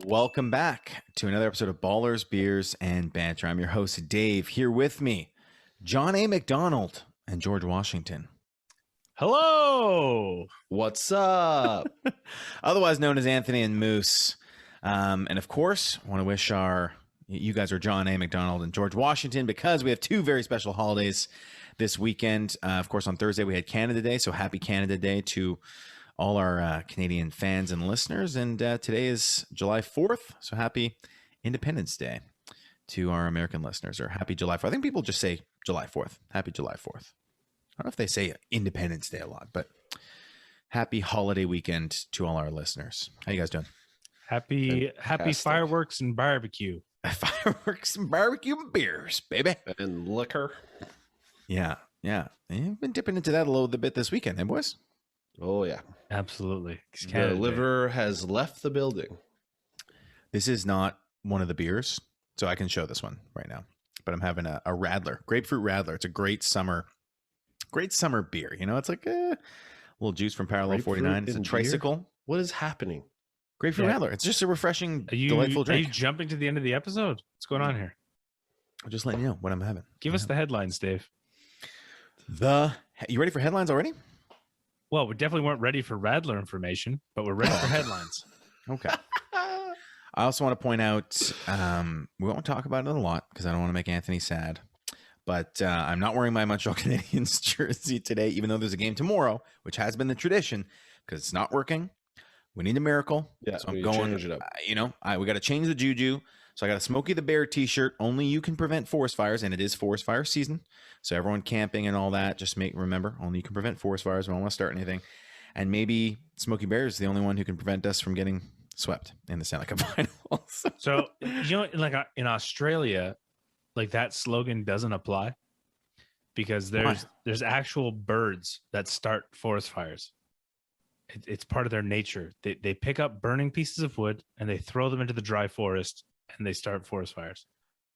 Welcome back to another episode of Ballers, Beers, and Banter. I'm your host, Dave. Here with me, John A. McDonald and George Washington. Hello. What's up? Otherwise known as Anthony and Moose. And of course, I want to wish you guys are John A. McDonald and George Washington because we have two very special holidays this weekend. Of course, on Thursday, we had Canada Day. So happy Canada Day to all our Canadian fans and listeners. And today is July 4th. So happy Independence Day to our American listeners, or happy July 4th. I think people just say July 4th. Happy July 4th. I don't know if they say Independence Day a lot, but happy holiday weekend to all our listeners. How you guys doing? Happy fireworks and barbecue. Fireworks and barbecue and beers, baby. And liquor. Yeah. You've been dipping into that a little bit this weekend, eh, boys? Oh, yeah. Absolutely. The liver has left the building. This is not one of the beers, so I can show this one right now. But I'm having a Radler, grapefruit Radler. It's a great summer beer. You know, it's like a little juice from Parallel 49. It's a tricycle. Beer? What is happening? Grapefruit Radler. It's just a refreshing, delightful drink. Are you jumping to the end of the episode? What's going on here? I'm just letting you know what I'm having. Give us the headlines, Dave. You ready for headlines already? Well, we definitely weren't ready for Radler information, but we're ready for headlines. Okay. I also want to point out, we won't talk about it a lot because I don't want to make Anthony sad. But I'm not wearing my Montreal Canadiens jersey today, even though there's a game tomorrow, which has been the tradition, because it's not working. We need a miracle. Yeah, so I'm going. Change it up. We got to change the juju. So I got a Smokey the Bear T-shirt. Only you can prevent forest fires, and it is forest fire season. So everyone camping and all that, just remember, only you can prevent forest fires. We don't want to start anything. And maybe Smokey Bear is the only one who can prevent us from getting swept in the Stanley Cup Finals. So in Australia, like that slogan doesn't apply because there's actual birds that start forest fires. It's part of their nature. They pick up burning pieces of wood and they throw them into the dry forest and they start forest fires.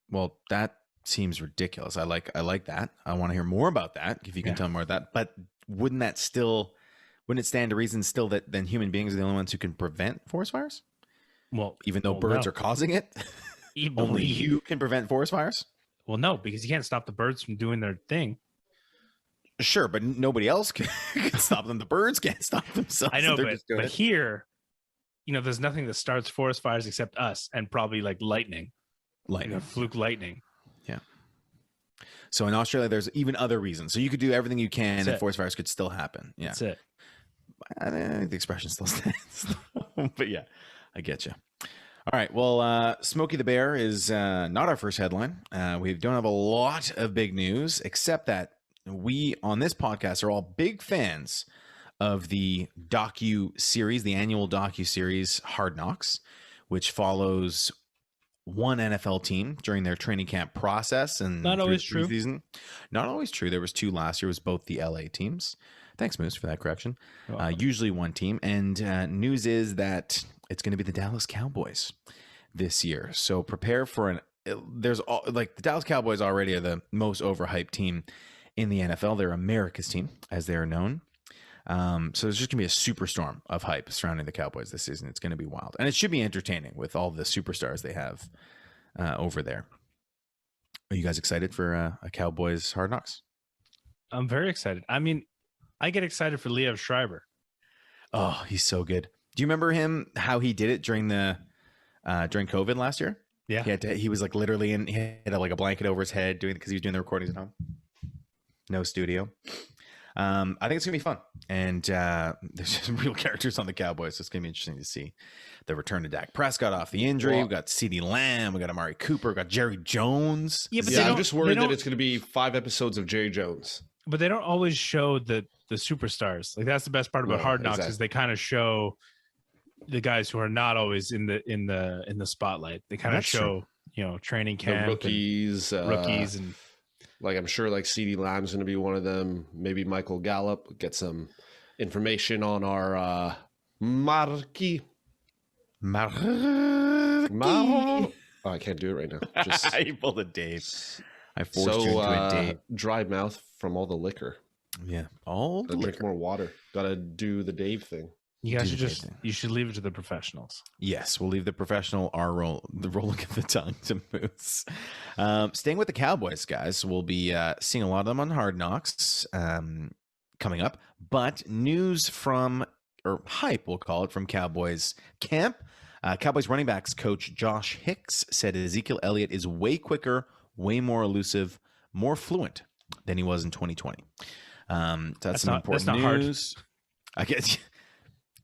Well, that seems ridiculous. I like that. I want to hear more about that. If you can tell me more about that. But wouldn't it stand to reason still that then human beings are the only ones who can prevent forest fires? Well, even though birds are causing it, only you can prevent forest fires? Well, no, because you can't stop the birds from doing their thing. Sure, but nobody else can stop them. The birds can't stop themselves. I know, but here, there's nothing that starts forest fires except us and probably like lightning. Fluke lightning. Yeah. So in Australia, there's even other reasons. So you could do everything you can and forest fires could still happen. Yeah. That's it. I think the expression still stands. But yeah, I get you. All right. Well, Smokey the Bear is not our first headline. We don't have a lot of big news, except that we on this podcast are all big fans of the docu-series, the annual docu-series Hard Knocks, which follows one NFL team during their training camp process. And not always true. Season. Not always true. There was two last year. It was both the LA teams. Thanks, Moose, for that correction. Usually one team. And news is that it's going to be the Dallas Cowboys this year. So prepare for the Dallas Cowboys already are the most overhyped team in the NFL. They're America's team, as they are known. So there's just going to be a superstorm of hype surrounding the Cowboys this season. It's going to be wild. And it should be entertaining with all the superstars they have over there. Are you guys excited for a Cowboys Hard Knocks? I'm very excited. I mean, I get excited for Liev Schreiber. Oh, he's so good. Do you remember him, how he did it during COVID last year? Yeah. He was like literally he had like a blanket over his head because he was doing the recordings at home. No studio. I think it's gonna be fun, and there's some real characters on the Cowboys, so it's gonna be interesting to see the return of Dak Prescott off the injury. We've got CeeDee Lamb, we got Amari Cooper, we got Jerry Jones. I'm just worried that it's gonna be 5 episodes of Jerry Jones. But they don't always show the superstars. Like that's the best part about Hard Knocks is they kind of show the guys who are not always in the spotlight. They kind of show training camp, the rookies, and. Like I'm sure like CeeDee Lamb's going to be one of them. Maybe Michael Gallup. Get some information on our Marquis. Oh, I can't do it right now. Just I pulled a Dave. I forced you into a Dave. Dry mouth from all the liquor. Yeah, all the liquor. Drink more water. Got to do the Dave thing. You guys Do should the tasting. you should leave it to the professionals. Yes, we'll leave the professional the rolling of the tongue to Moose. Staying with the Cowboys, guys, we'll be seeing a lot of them on Hard Knocks coming up. But news from, or hype, we'll call it, from Cowboys camp. Cowboys running backs coach Josh Hicks said Ezekiel Elliott is way quicker, way more elusive, more fluent than he was in 2020. So that's some important news. I guess.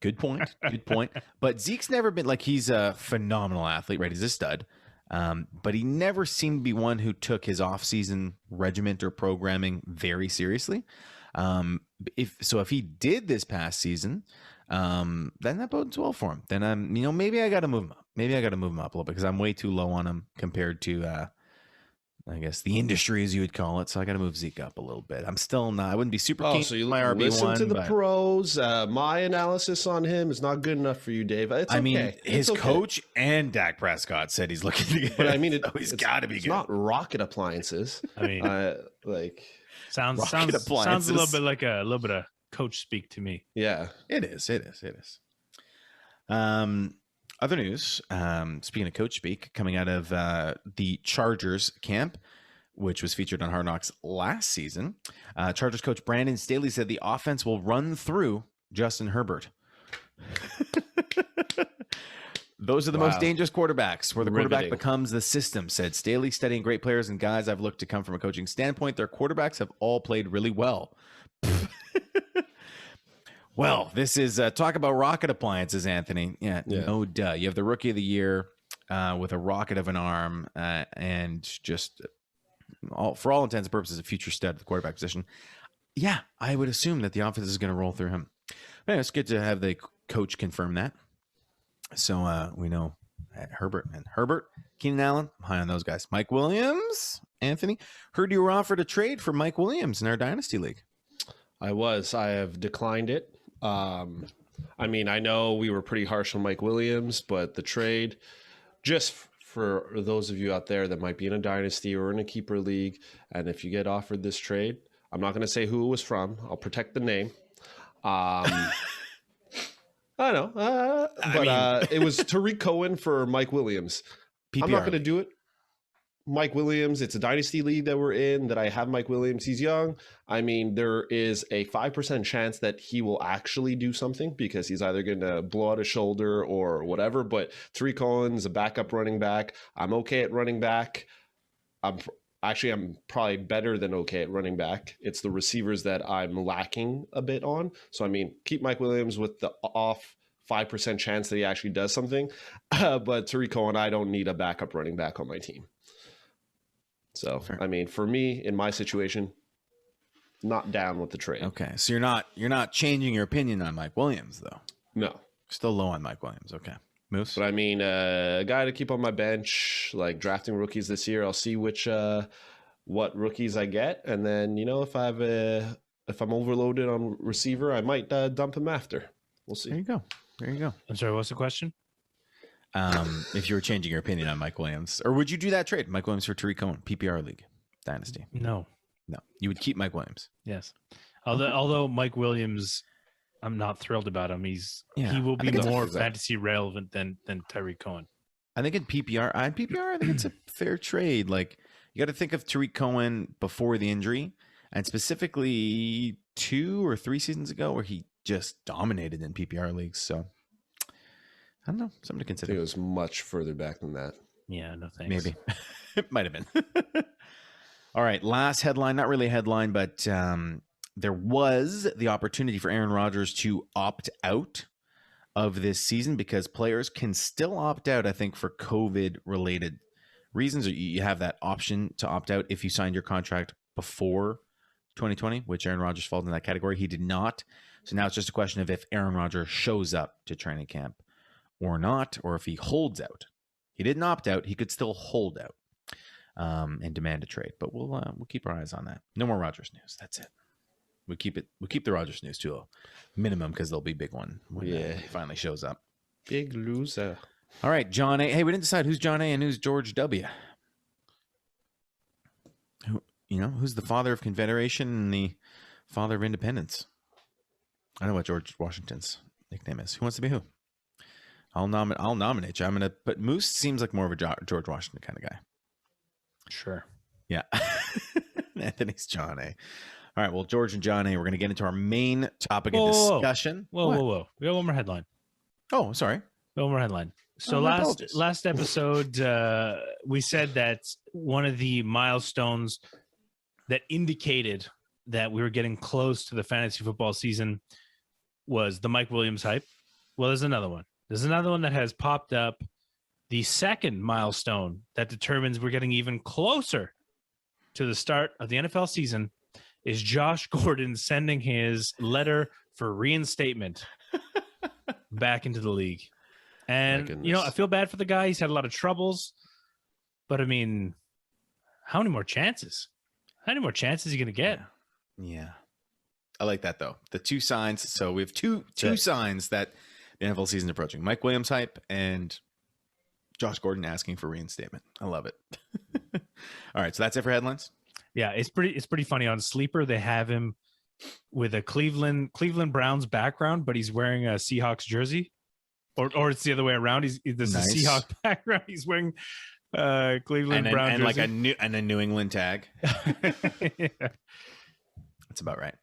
Good point. Good point. But Zeke's never been like, he's a phenomenal athlete, right? He's a stud. But he never seemed to be one who took his offseason regiment or programming very seriously. If he did this past season, then that bodes well for him. Then maybe I got to move him up. Maybe I got to move him up a little bit because I'm way too low on him compared to I guess the industry, as you would call it. So I got to move Zeke up a little bit. I'm still not. I wouldn't be super keen. So you my RB1, listen to the pros. My analysis on him is not good enough for you, Dave. I mean, his coach and Dak Prescott said he's looking to get. But I mean, he's got to be good. It's not rocket appliances. I mean, sounds a little bit like a little bit of coach speak to me. Yeah, it is. Other news, speaking of coach speak, coming out of the Chargers camp, which was featured on Hard Knocks last season, Chargers coach Brandon Staley said the offense will run through Justin Herbert. Those are the most dangerous quarterbacks, where the quarterback becomes the system, said Staley, studying great players and guys I've looked to come from a coaching standpoint. Their quarterbacks have all played really well. Well, this is talk about rocket appliances, Anthony. Yeah, no duh. You have the rookie of the year with a rocket of an arm and just for all intents and purposes, a future stud at the quarterback position. Yeah, I would assume that the offense is going to roll through him. But anyway, it's good to have the coach confirm that. So we know Herbert, Keenan Allen, I'm high on those guys. Mike Williams, Anthony, heard you were offered a trade for Mike Williams in our Dynasty League. I have declined it. I mean, I know we were pretty harsh on Mike Williams, but the trade, just for those of you out there that might be in a dynasty or in a keeper league, and if you get offered this trade, I'm not going to say who it was from. I'll protect the name. I know, but it was Tariq Cohen for Mike Williams. PPR. I'm not going to do it. Mike Williams, it's a dynasty league that we're in, that I have Mike Williams. He's young. I mean, there is a 5% chance that he will actually do something because he's either going to blow out a shoulder or whatever. But Tariq Cohen's a backup running back. I'm okay at running back. I'm probably better than okay at running back. It's the receivers that I'm lacking a bit on. So, I mean, keep Mike Williams with the off 5% chance that he actually does something. But Tariq Cohen, I don't need a backup running back on my team. So, fair. I mean, for me, in my situation, not down with the trade. Okay. So you're not changing your opinion on Mike Williams, though? No. Still low on Mike Williams. Okay. Moose? But I mean, a guy to keep on my bench, like drafting rookies this year, I'll see what rookies I get. And then, if I'm overloaded on receiver, I might dump him after. We'll see. There you go. I'm sorry, what's the question? If you were changing your opinion on Mike Williams, or would you do that trade, Mike Williams for Tariq Cohen, PPR league, dynasty? No, you would keep Mike Williams. Yes, although Mike Williams, I'm not thrilled about him. He will be more fantasy relevant than Tariq Cohen. I think in PPR, I think it's a fair trade. Like, you got to think of Tariq Cohen before the injury, and specifically 2 or 3 seasons ago, where he just dominated in PPR leagues. So, I don't know. Something to consider. I think it was much further back than that. Yeah, no thanks. Maybe. It might have been. All right. Last headline. Not really a headline, but there was the opportunity for Aaron Rodgers to opt out of this season because players can still opt out, I think, for COVID-related reasons. Or you have that option to opt out if you signed your contract before 2020, which Aaron Rodgers falls in that category. He did not. So now it's just a question of if Aaron Rodgers shows up to training camp or not, or if he holds out. He didn't opt out. He could still hold out and demand a trade. But we'll keep our eyes on that. No more Rodgers news. That's it. We keep the Rodgers news to a minimum because there'll be a big one when he finally shows up. Big loser. All right, John A. Hey, we didn't decide who's John A and who's George W. Who's the father of Confederation and the father of independence? I know what George Washington's nickname is. Who wants to be who? I'll nominate you. I'm gonna put Moose. Seems like more of a George Washington kind of guy. Sure. Yeah. Anthony's John A. All right. Well, George and John A. We're gonna get into our main topic of discussion. Whoa. We got one more headline. Oh, sorry. One more headline. So apologies. last episode, we said that one of the milestones that indicated that we were getting close to the fantasy football season was the Mike Williams hype. Well, there's another one. There's another one that has popped up. The second milestone that determines we're getting even closer to the start of the NFL season is Josh Gordon sending his letter for reinstatement back into the league. And, you know, I feel bad for the guy. He's had a lot of troubles. But, I mean, how many more chances? How many more chances are you going to get? Yeah. I like that, though. The two signs. So we have two signs that the NFL season is approaching. Mike Williams hype and Josh Gordon asking for reinstatement. I love it. All right. So that's it for headlines. Yeah, it's pretty funny. On Sleeper, they have him with a Cleveland Browns background, but he's wearing a Seahawks jersey. Or it's the other way around. This is a Seahawks background. He's wearing Cleveland Brown and jersey. like a New England tag. Yeah. That's about right.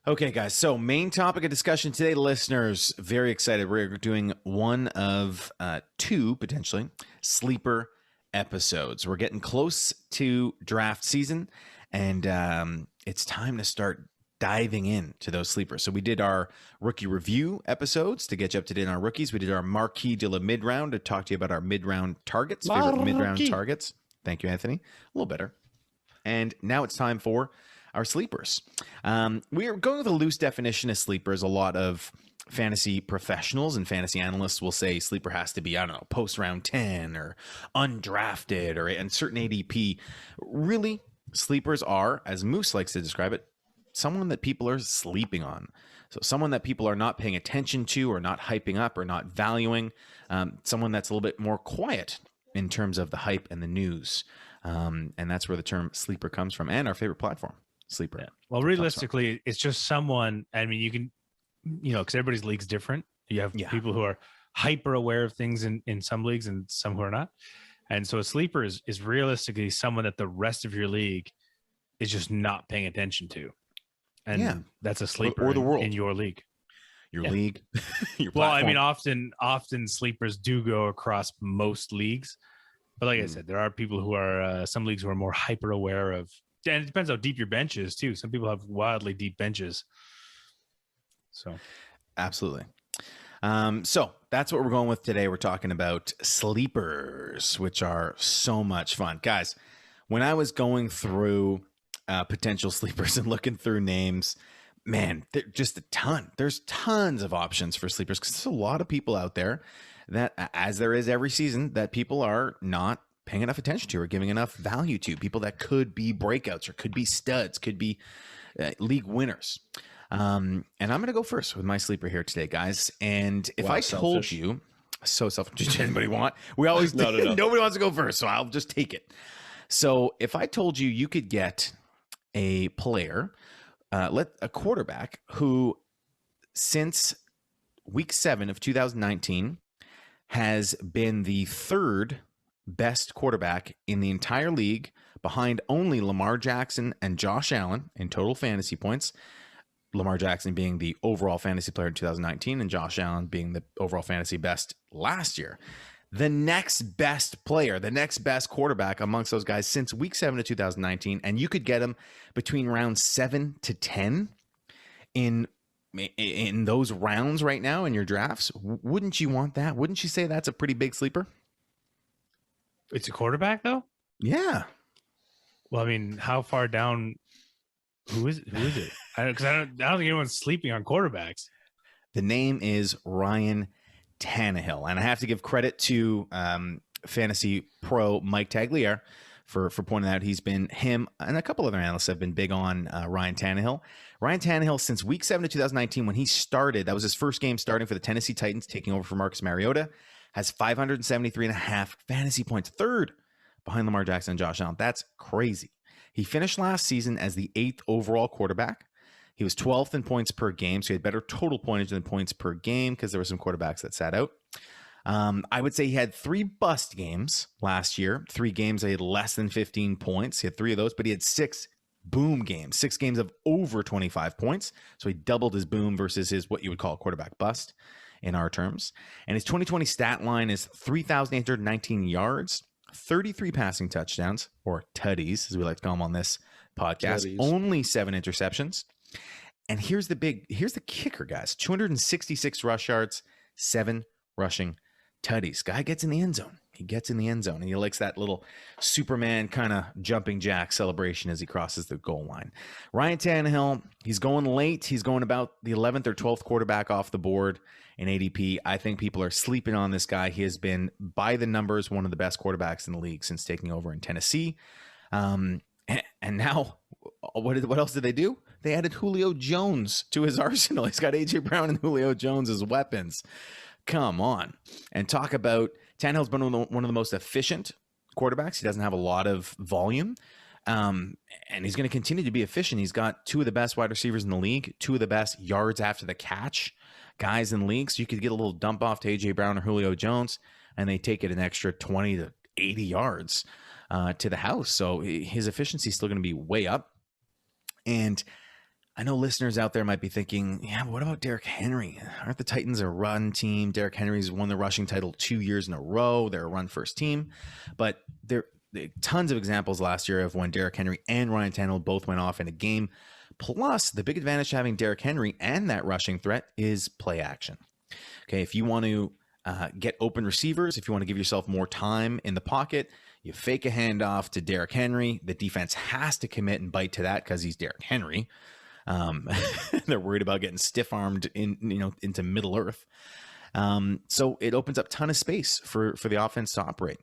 Okay, guys. So main topic of discussion today, listeners. Very excited. We're doing one of two potentially sleeper episodes. We're getting close to draft season, and it's time to start diving into those sleepers. So we did our rookie review episodes to get you up to date on our rookies. We did our marquee de la mid-round to talk to you about our mid-round targets, favorite mid-round targets. Thank you, Anthony. A little better. And now it's time for our sleepers. We are going with a loose definition of sleepers. A lot of fantasy professionals and fantasy analysts will say sleeper has to be, I don't know, post round 10 or undrafted or a certain ADP. Really, sleepers are, as Moose likes to describe it, someone that people are sleeping on. So someone that people are not paying attention to or not hyping up or not valuing. Someone that's a little bit more quiet in terms of the hype and the news. And that's where the term sleeper comes from, and our favorite platform, Sleeper. Yeah. Well, realistically, it's just someone, I mean, you can, you know, because everybody's league's different. You have people who are hyper aware of things in some leagues and some who are not. And so a sleeper is realistically someone that the rest of your league is just not paying attention to. And that's a sleeper or the world in your league. Your league. Your well, I platform. mean, often sleepers do go across most leagues. But like I said, there are people who are some leagues who are more hyper aware of, and it depends how deep your bench is too. Some people have wildly deep benches. So absolutely. So that's what we're going with today. We're talking about sleepers, which are so much fun. Guys, when I was going through potential sleepers and looking through names, man, just a ton. There's tons of options for sleepers because there's a lot of people out there that, as there is every season, that people are not paying enough attention to or giving enough value to. People that could be breakouts or could be studs, could be league winners. And I'm going to go first with my sleeper here today, guys. And if I told you, so selfish, did anybody want? We always no. Nobody wants to go first, so I'll just take it. So if I told you you could get a player, a quarterback who since week 7 of 2019 has been the third best quarterback in the entire league, behind only Lamar Jackson and Josh Allen in total fantasy points. Lamar Jackson being the overall fantasy player in 2019 and Josh Allen being the overall fantasy best last year. The next best player, the next best quarterback amongst those guys since week 7 of 2019, and you could get him between rounds 7 to 10 in those rounds right now in your drafts. Wouldn't you want that? wouldn't you say that's a pretty big sleeper? It's a quarterback though? Yeah. Well, I mean, how far down? Who is it? Because I don't think anyone's sleeping on quarterbacks. The name is Ryan Tannehill, and I have to give credit to fantasy pro Mike Tagliere for pointing out him and a couple other analysts have been big on Ryan Tannehill. Ryan Tannehill, since week 7 of 2019, when he started, that was his first game starting for the Tennessee Titans, taking over for Marcus Mariota, has 573.5 fantasy points, third behind Lamar Jackson and Josh Allen. That's crazy. He finished last season as the 8th overall quarterback. He was 12th in points per game, so he had better total pointage than points per game because there were some quarterbacks that sat out. I would say he had 3 bust games last year. 3 games that he had less than 15 points. He had 3 of those, but he had 6 boom games, 6 games of over 25 points. So he doubled his boom versus his what you would call a quarterback bust in our terms. And his 2020 stat line is 3,819 yards, 33 passing touchdowns, or tutties, as we like to call them on this podcast, Tutties. only 7 interceptions. And here's the kicker, guys. 266 rush yards, 7 rushing tutties. Guy gets in the end zone. He gets in the end zone, and he likes that little Superman kind of jumping jack celebration as he crosses the goal line. Ryan Tannehill, he's going late. He's going about the 11th or 12th quarterback off the board in ADP. I think people are sleeping on this guy. He has been, by the numbers, one of the best quarterbacks in the league since taking over in Tennessee. And now, what else did they do? They added Julio Jones to his arsenal. He's got A.J. Brown and Julio Jones as weapons. Come on. And talk about Tannehill's been one of the most efficient quarterbacks. He doesn't have a lot of volume. And he's going to continue to be efficient. He's got 2 of the best wide receivers in the league, 2 of the best yards after the catch guys in the league. So you could get a little dump off to A.J. Brown or Julio Jones, and they take it an extra 20 to 80 yards to the house. So his efficiency is still going to be way up. And I know listeners out there might be thinking, yeah, but what about Derrick Henry? Aren't the Titans a run team? Derrick Henry's won the rushing title 2 years in a row. They're a run first team. But there are tons of examples last year of when Derrick Henry and Ryan Tannehill both went off in a game. Plus, the big advantage to having Derrick Henry and that rushing threat is play action. Okay, if you want to get open receivers, if you want to give yourself more time in the pocket, you fake a handoff to Derrick Henry. The defense has to commit and bite to that because he's Derrick Henry. They're worried about getting stiff-armed into Middle Earth. So it opens up a ton of space for the offense to operate.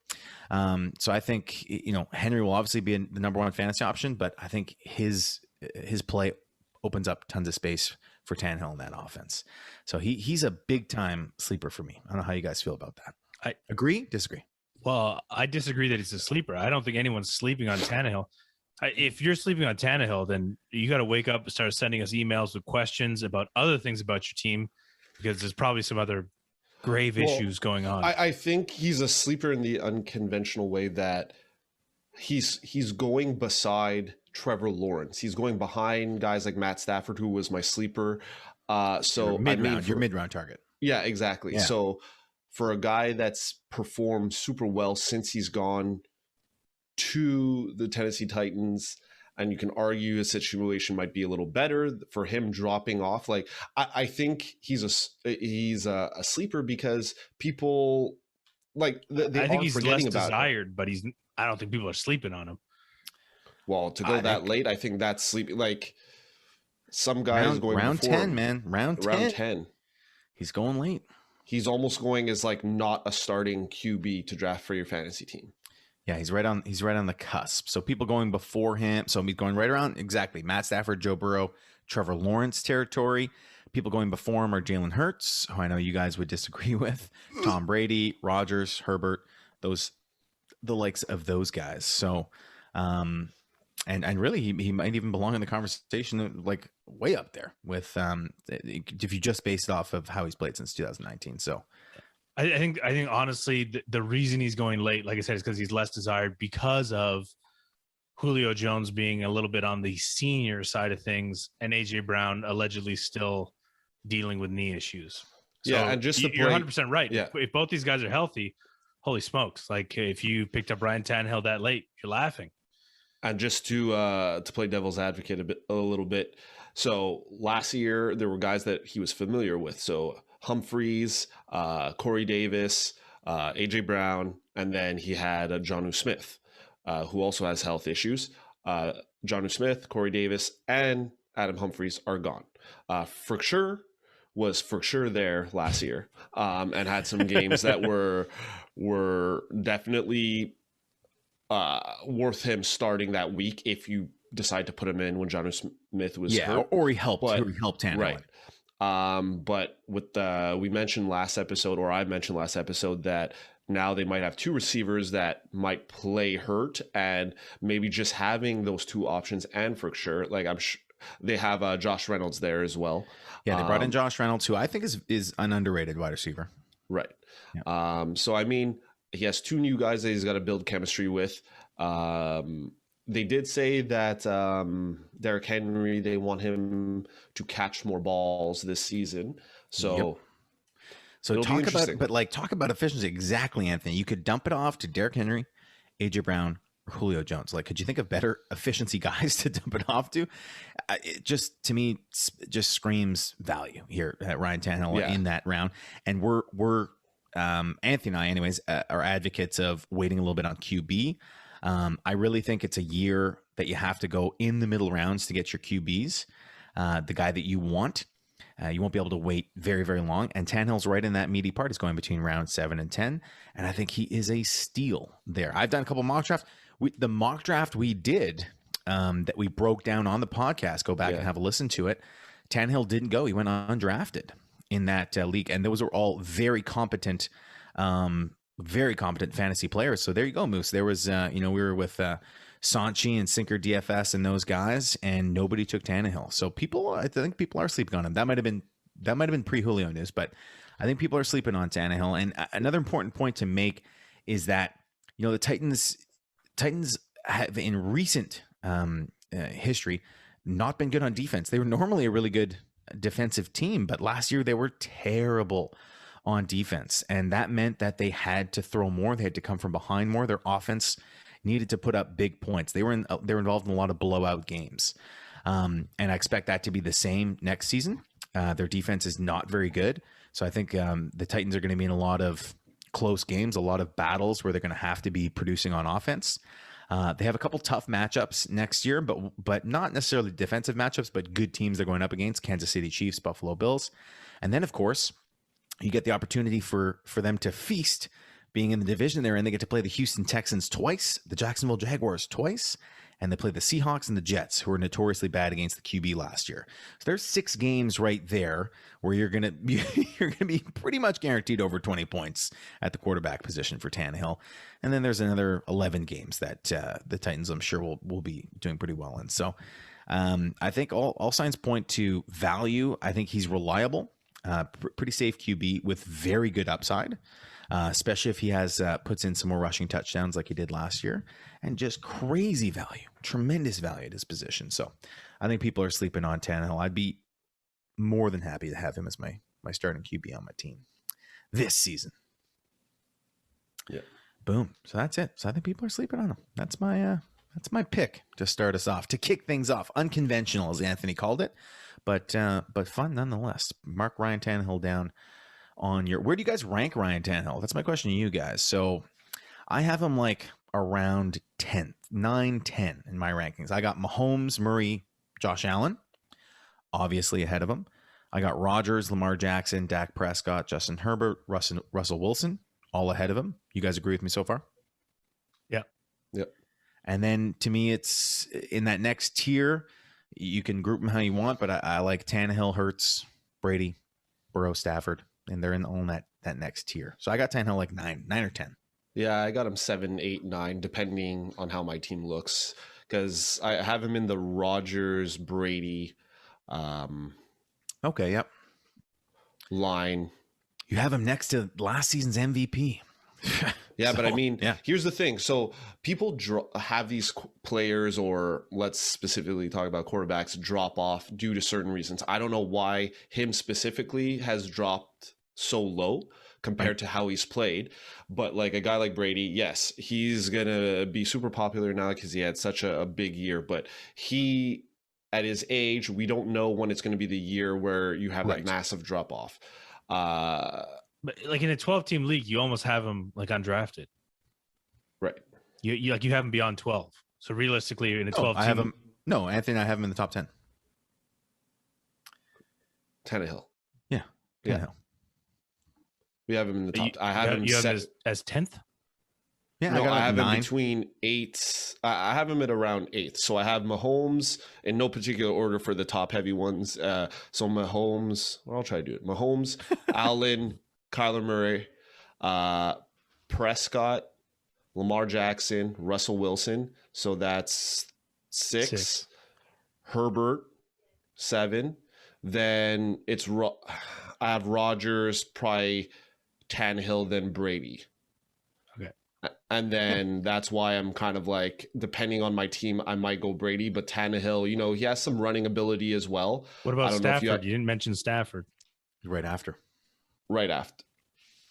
So I think, Henry will obviously be the number 1 fantasy option, but I think his play opens up tons of space for Tannehill in that offense. So he's a big-time sleeper for me. I don't know how you guys feel about that. I agree, disagree. Well, I disagree that he's a sleeper. I don't think anyone's sleeping on Tannehill. If you're sleeping on Tannehill, then you got to wake up and start sending us emails with questions about other things about your team, because there's probably some other grave issues going on. I think he's a sleeper in the unconventional way that he's going beside Trevor Lawrence. He's going behind guys like Matt Stafford, who was my sleeper. So your mid-round target. Yeah, exactly. Yeah. So for a guy that's performed super well since he's gone to the Tennessee Titans, and you can argue his situation might be a little better for him dropping off. Like I think he's a sleeper because people like I think he's less desired, but I don't think people are sleeping on him. Well, to go that late, I think that's sleeping. Like some guys going round 10, man, round 10. He's going late. He's almost going as like not a starting QB to draft for your fantasy team. Yeah, he's right on the cusp. So people going before him. So he's going right around exactly Matt Stafford, Joe Burrow, Trevor Lawrence territory. People going before him are Jalen Hurts, who I know you guys would disagree with, Tom Brady, Rodgers, Herbert, the likes of those guys. So, and really he might even belong in the conversation, like way up there with if you just base it off of how he's played since 2019. So. I think honestly, the reason he's going late, like I said, is because he's less desired because of Julio Jones being a little bit on the senior side of things, and AJ Brown allegedly still dealing with knee issues. So yeah, and just you're 100% right. Yeah. If both these guys are healthy, holy smokes! Like if you picked up Ryan Tannehill that late, you're laughing. And just to play devil's advocate a little bit, so last year there were guys that he was familiar with, so Humphreys, Corey Davis, AJ Brown, and then he had Jonnu Smith, who also has health issues. Jonnu Smith, Corey Davis, and Adam Humphreys are gone. Was for sure there last year, and had some games that were definitely worth him starting that week if you decide to put him in when Jonnu Smith was hurt. Or he helped Tannehill. Right. But with we mentioned last episode, or I mentioned last episode, that now they might have 2 receivers that might play hurt, and maybe just having those 2 options and for sure, like They have Josh Reynolds there as well. Yeah, they brought in Josh Reynolds, who I think is an underrated wide receiver. Right. Yeah. So, I mean, he has 2 new guys that he's got to build chemistry with. They did say that Derrick Henry, they want him to catch more balls this season. So, So talk about efficiency. Exactly, Anthony. You could dump it off to Derrick Henry, AJ Brown, or Julio Jones. Like, could you think of better efficiency guys to dump it off to? It just, to me, just screams value here at Ryan Tannehill in that round. And we're Anthony and I, anyways, are advocates of waiting a little bit on QB. I really think it's a year that you have to go in the middle rounds to get your QBs, the guy that you want. You won't be able to wait very, very long. And Tannehill's right in that meaty part. He's going between round 7 and 10. And I think he is a steal there. I've done a couple mock drafts. The mock draft we did that we broke down on the podcast, go back and have a listen to it. Tannehill didn't go. He went undrafted in that league. And those were all very competent fantasy players. So there you go, Moose. There was, we were with Sanchi and Sinker DFS and those guys, and nobody took Tannehill. So I think people are sleeping on him. That might have been pre-Julio news, but I think people are sleeping on Tannehill. And another important point to make is that, the Titans have in recent history not been good on defense. They were normally a really good defensive team, but last year they were terrible on defense, and that meant that they had to throw more. They had to come from behind more. Their offense needed to put up big points. They were involved in a lot of blowout games, and I expect that to be the same next season. Their defense is not very good, so I think the Titans are going to be in a lot of close games, a lot of battles where they're going to have to be producing on offense. They have a couple tough matchups next year, but not necessarily defensive matchups, but good teams they're going up against: Kansas City Chiefs, Buffalo Bills, and then of course you get the opportunity for them to feast. Being in the division they're in, they get to play the Houston Texans twice, the Jacksonville Jaguars twice, and they play the Seahawks and the Jets, who were notoriously bad against the QB last year. So there's 6 games right there where you're gonna be pretty much guaranteed over 20 points at the quarterback position for Tannehill. And then there's another 11 games that the Titans, I'm sure, will be doing pretty well in. So I think all signs point to value. I think he's reliable, pretty safe QB with very good upside. Especially if he puts in some more rushing touchdowns like he did last year, and just crazy value, tremendous value at his position. So I think people are sleeping on Tannehill. I'd be more than happy to have him as my starting QB on my team this season. Yeah. Boom. So that's it. So I think people are sleeping on him. That's my pick to start us off, to kick things off. Unconventional, as Anthony called it, but fun nonetheless. Mark Ryan Tannehill down on where do you guys rank Ryan Tannehill? That's my question to you guys. So I have him like around 10th, 9, 10 in my rankings. I got Mahomes, Murray, Josh Allen, obviously ahead of him. I got Rodgers, Lamar Jackson, Dak Prescott, Justin Herbert, Russell Wilson, all ahead of him. You guys agree with me so far? Yeah. Yep. And then to me, it's in that next tier. You can group them how you want, but I like Tannehill, Hurts, Brady, Burrow, Stafford. And they're in that next tier. So I got Tannehill like 9 or 10. Yeah, I got him 7, 8, 9, depending on how my team looks. Because I have him in the Rodgers, Brady okay, yep. line. You have him next to last season's MVP. Yeah, but I mean, yeah. Here's the thing. So people have these players, or let's specifically talk about quarterbacks, drop off due to certain reasons. I don't know why him specifically has dropped so low compared to how he's played. But like a guy like Brady, yes, he's going to be super popular now because he had such a big year. But he, at his age, we don't know when it's going to be the year where you have that massive drop off. But like in a 12-team league, you almost have him like undrafted. Right. You have him beyond 12. So realistically, in a 12-team, I have him. No, Anthony, I have him in the top 10. Tannehill. Yeah. Yeah. We have him in the top. I have him set as 10th. Yeah, no, I have 9. him between 8. I have him at around 8th. So I have Mahomes in no particular order for the top heavy ones. So Mahomes, well, I'll try to do it. Mahomes, Allen, Kyler Murray, Prescott, Lamar Jackson, Russell Wilson. So that's 6. Herbert, 7. Then I have Rodgers, probably Tannehill, then Brady. Okay. And then that's why I'm kind of like, depending on my team, I might go Brady, but Tannehill, he has some running ability as well. What about I don't know if Stafford? You didn't mention Stafford. Right after. Right after.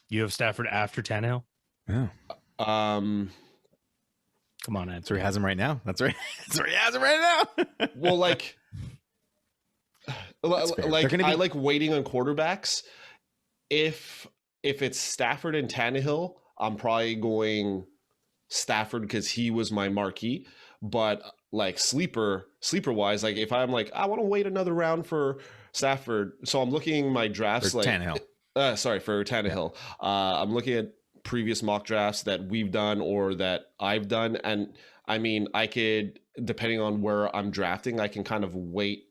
You have Stafford after Tannehill? Yeah. Um, Come on, That's where he has him right now. That's where he has him right now. well, like fair. I like waiting on quarterbacks. If it's Stafford and Tannehill, I'm probably going Stafford because he was my marquee. But like sleeper wise, like if I'm like, I want to wait another round for Stafford, so I'm looking my drafts For like Tannehill. For Tannehill. I'm looking at previous mock drafts that we've done or that I've done, and I mean, I could, depending on where I'm drafting, I can kind of wait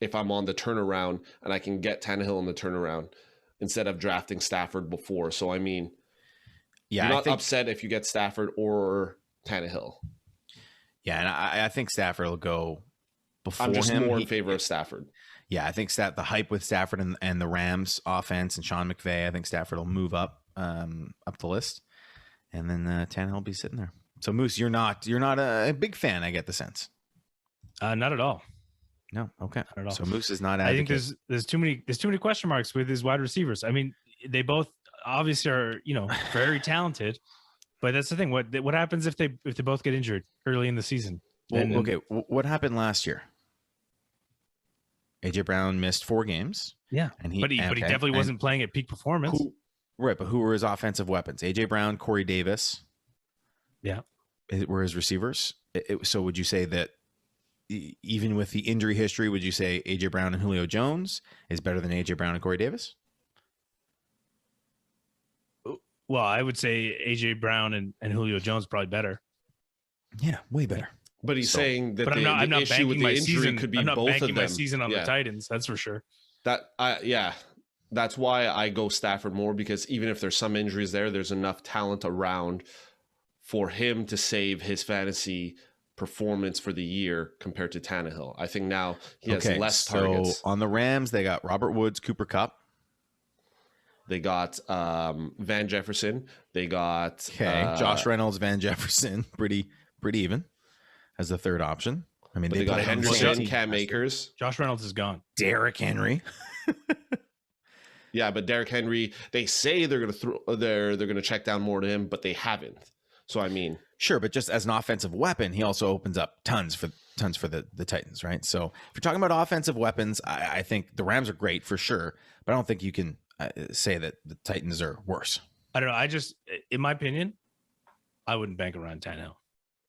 if I'm on the turnaround, and I can get Tannehill in the turnaround instead of drafting Stafford before. So I mean, Yeah, you're not upset if you get Stafford or Tannehill. Yeah, and I think Stafford will go before him. I'm just more in favor of Stafford. Yeah, I think the hype with Stafford and the Rams offense and Sean McVay, I think Stafford will move up the list, and then Tannehill will be sitting there. So Moose, you're not a big fan. I get the sense. Not at all. No, okay. Not at all. So Moose is not. I think there's too many question marks with his wide receivers. I mean, they both obviously are very talented, but that's the thing. What happens if they both get injured early in the season? Well, okay, what happened last year? AJ Brown missed 4 games. Yeah, but he definitely wasn't playing at peak performance. Right, but who were his offensive weapons? AJ Brown, Corey Davis. Yeah, were his receivers. So would you say that even with the injury history, would you say AJ Brown and Julio Jones is better than AJ Brown and Corey Davis? Well, I would say AJ Brown and Julio Jones probably better. Yeah, way better. But he's saying that I'm not issue with the injury could be I'm not both banking of them. my season on the Titans, that's for sure. That's why I go Stafford more, because even if there's some injuries there's enough talent around for him to save his fantasy performance for the year compared to Tannehill. I think now he has less targets. So on the Rams, they got Robert Woods, Cooper Kupp. They got Van Jefferson. They got Josh Reynolds, Van Jefferson, pretty even as the third option. I mean, they got Henderson, Cam Akers. Josh Reynolds is gone. Derrick Henry. Yeah, but Derrick Henry, they say they're going to check down more to him, but they haven't. So I mean, sure, but just as an offensive weapon, he also opens up tons for the Titans, right? So if you're talking about offensive weapons, I think the Rams are great for sure, but I don't think you can say that the Titans are worse. I don't know. I just, in my opinion, I wouldn't bank around Tannehill.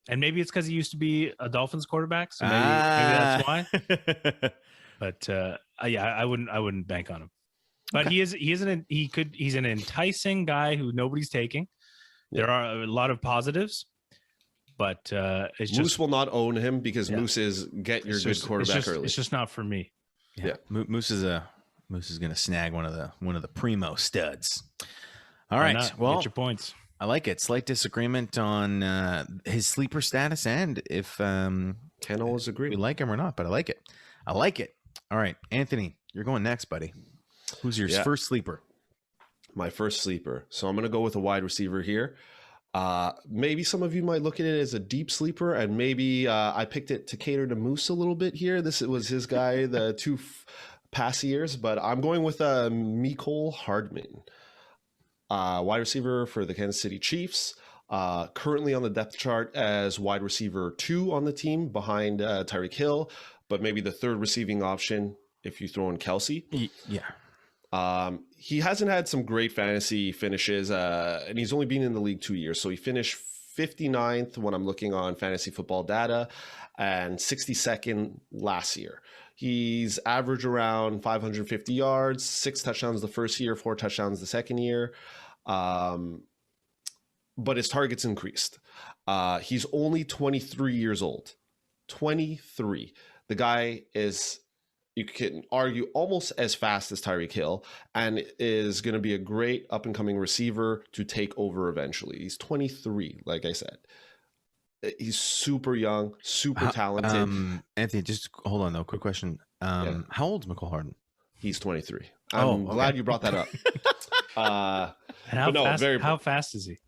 And maybe it's because he used to be a Dolphins quarterback, so maybe that's why. But I wouldn't bank on him. But okay. He's an enticing guy who nobody's taking. There are a lot of positives, but it's just Moose will not own him because Moose is get your good quarterback early. It's just not for me. Yeah. Moose is going to snag one of the primo studs. All right, well, get your points. I like it. Slight disagreement on his sleeper status and if can't always agree. We like him or not, but I like it. All right, Anthony, you're going next, buddy. Who's your first sleeper? My first sleeper. So I'm going to go with a wide receiver here. Maybe some of you might look at it as a deep sleeper, and maybe I picked it to cater to Moose a little bit here. This was his guy the 2 past years, but I'm going with Mecole Hardman, wide receiver for the Kansas City Chiefs. Currently on the depth chart as wide receiver 2 on the team behind Tyreek Hill, but maybe the third receiving option if you throw in Kelsey. Yeah. He hasn't had some great fantasy finishes, and he's only been in the league 2 years. So he finished 59th when I'm looking on fantasy football data and 62nd last year. He's averaged around 550 yards, 6 touchdowns the first year, 4 touchdowns the second year. But his targets increased. He's only 23 years old. 23. The guy is, you can argue, almost as fast as Tyreek Hill and is going to be a great up-and-coming receiver to take over eventually. He's 23, like I said. He's super young, super talented. Anthony, just hold on though. Quick question. How old's Mecole Hardman? He's 23. I'm glad you brought that up. And how fast is he?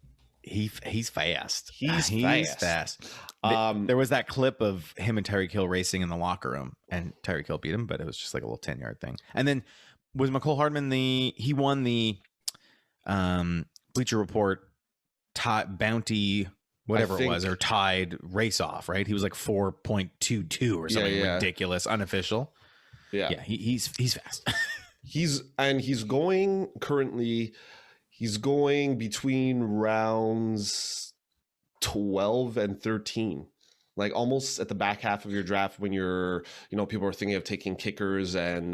He's fast. He's fast. There was that clip of him and Tyreek Hill racing in the locker room, and Tyreek Hill beat him, but it was just like a little 10-yard thing. And then was Mecole Hardman he won the Bleacher Report bounty, whatever it was, or tied race off, right? He was like 4.22 or something ridiculous, unofficial. Yeah, he's fast. He's going between rounds 12 and 13, like almost at the back half of your draft when you're, people are thinking of taking kickers and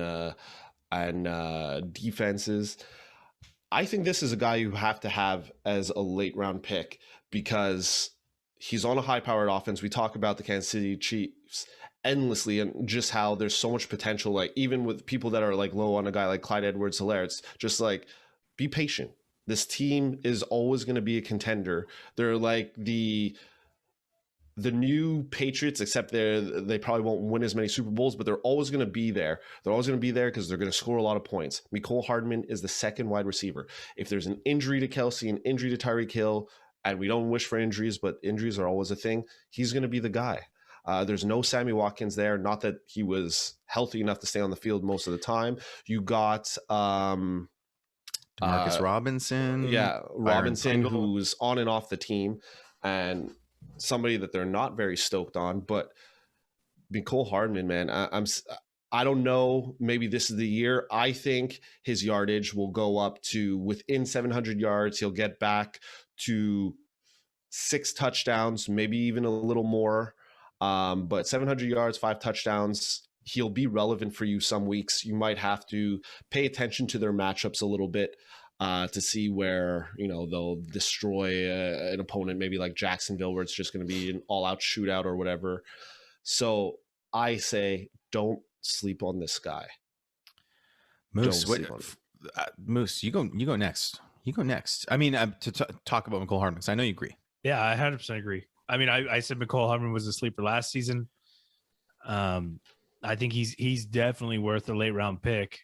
defenses. I think this is a guy you have to have as a late round pick because he's on a high powered offense. We talk about the Kansas City Chiefs endlessly and just how there's so much potential, like even with people that are like low on a guy like Clyde Edwards-Helaire, it's just like, be patient. This team is always going to be a contender. They're like the new Patriots, except they probably won't win as many Super Bowls, but they're always going to be there. They're always going to be there because they're going to score a lot of points. Mecole Hardman is the second wide receiver. If there's an injury to Kelsey, an injury to Tyreek Hill, and we don't wish for injuries, but injuries are always a thing, he's going to be the guy. There's no Sammy Watkins there. Not that he was healthy enough to stay on the field most of the time. You got Demarcus Robinson. Yeah, Robinson, who's on and off the team, and somebody that they're not very stoked on. But Mecole Hardman, man, I don't know. Maybe this is the year. I think his yardage will go up to within 700 yards. He'll get back to 6 touchdowns, maybe even a little more. But 700 yards, 5 touchdowns, he'll be relevant for you some weeks. You might have to pay attention to their matchups a little bit to see where, they'll destroy an opponent, maybe like Jacksonville, where it's just going to be an all-out shootout or whatever. So I say don't sleep on this guy. Moose, Moose, you go next. You go next. I mean, to talk about Mecole Hardman, because I know you agree. Yeah, I 100% agree. I mean, I said Mecole Hardman was a sleeper last season. I think he's definitely worth a late round pick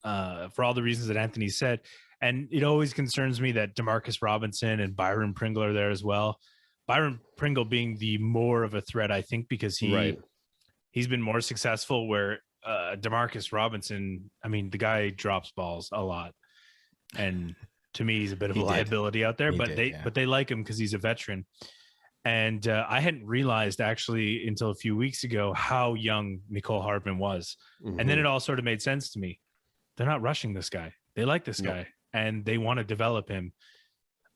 for all the reasons that Anthony said. And it always concerns me that Demarcus Robinson and Byron Pringle are there as well. Byron Pringle being the more of a threat, I think, because he's been more successful, where Demarcus Robinson, I mean, the guy drops balls a lot. And to me, he's a bit of a liability out there, but they like him because he's a veteran. And I hadn't realized actually until a few weeks ago how young Mecole Hardman was. Mm-hmm. And then it all sort of made sense to me. They're not rushing this guy. They like this guy and they want to develop him.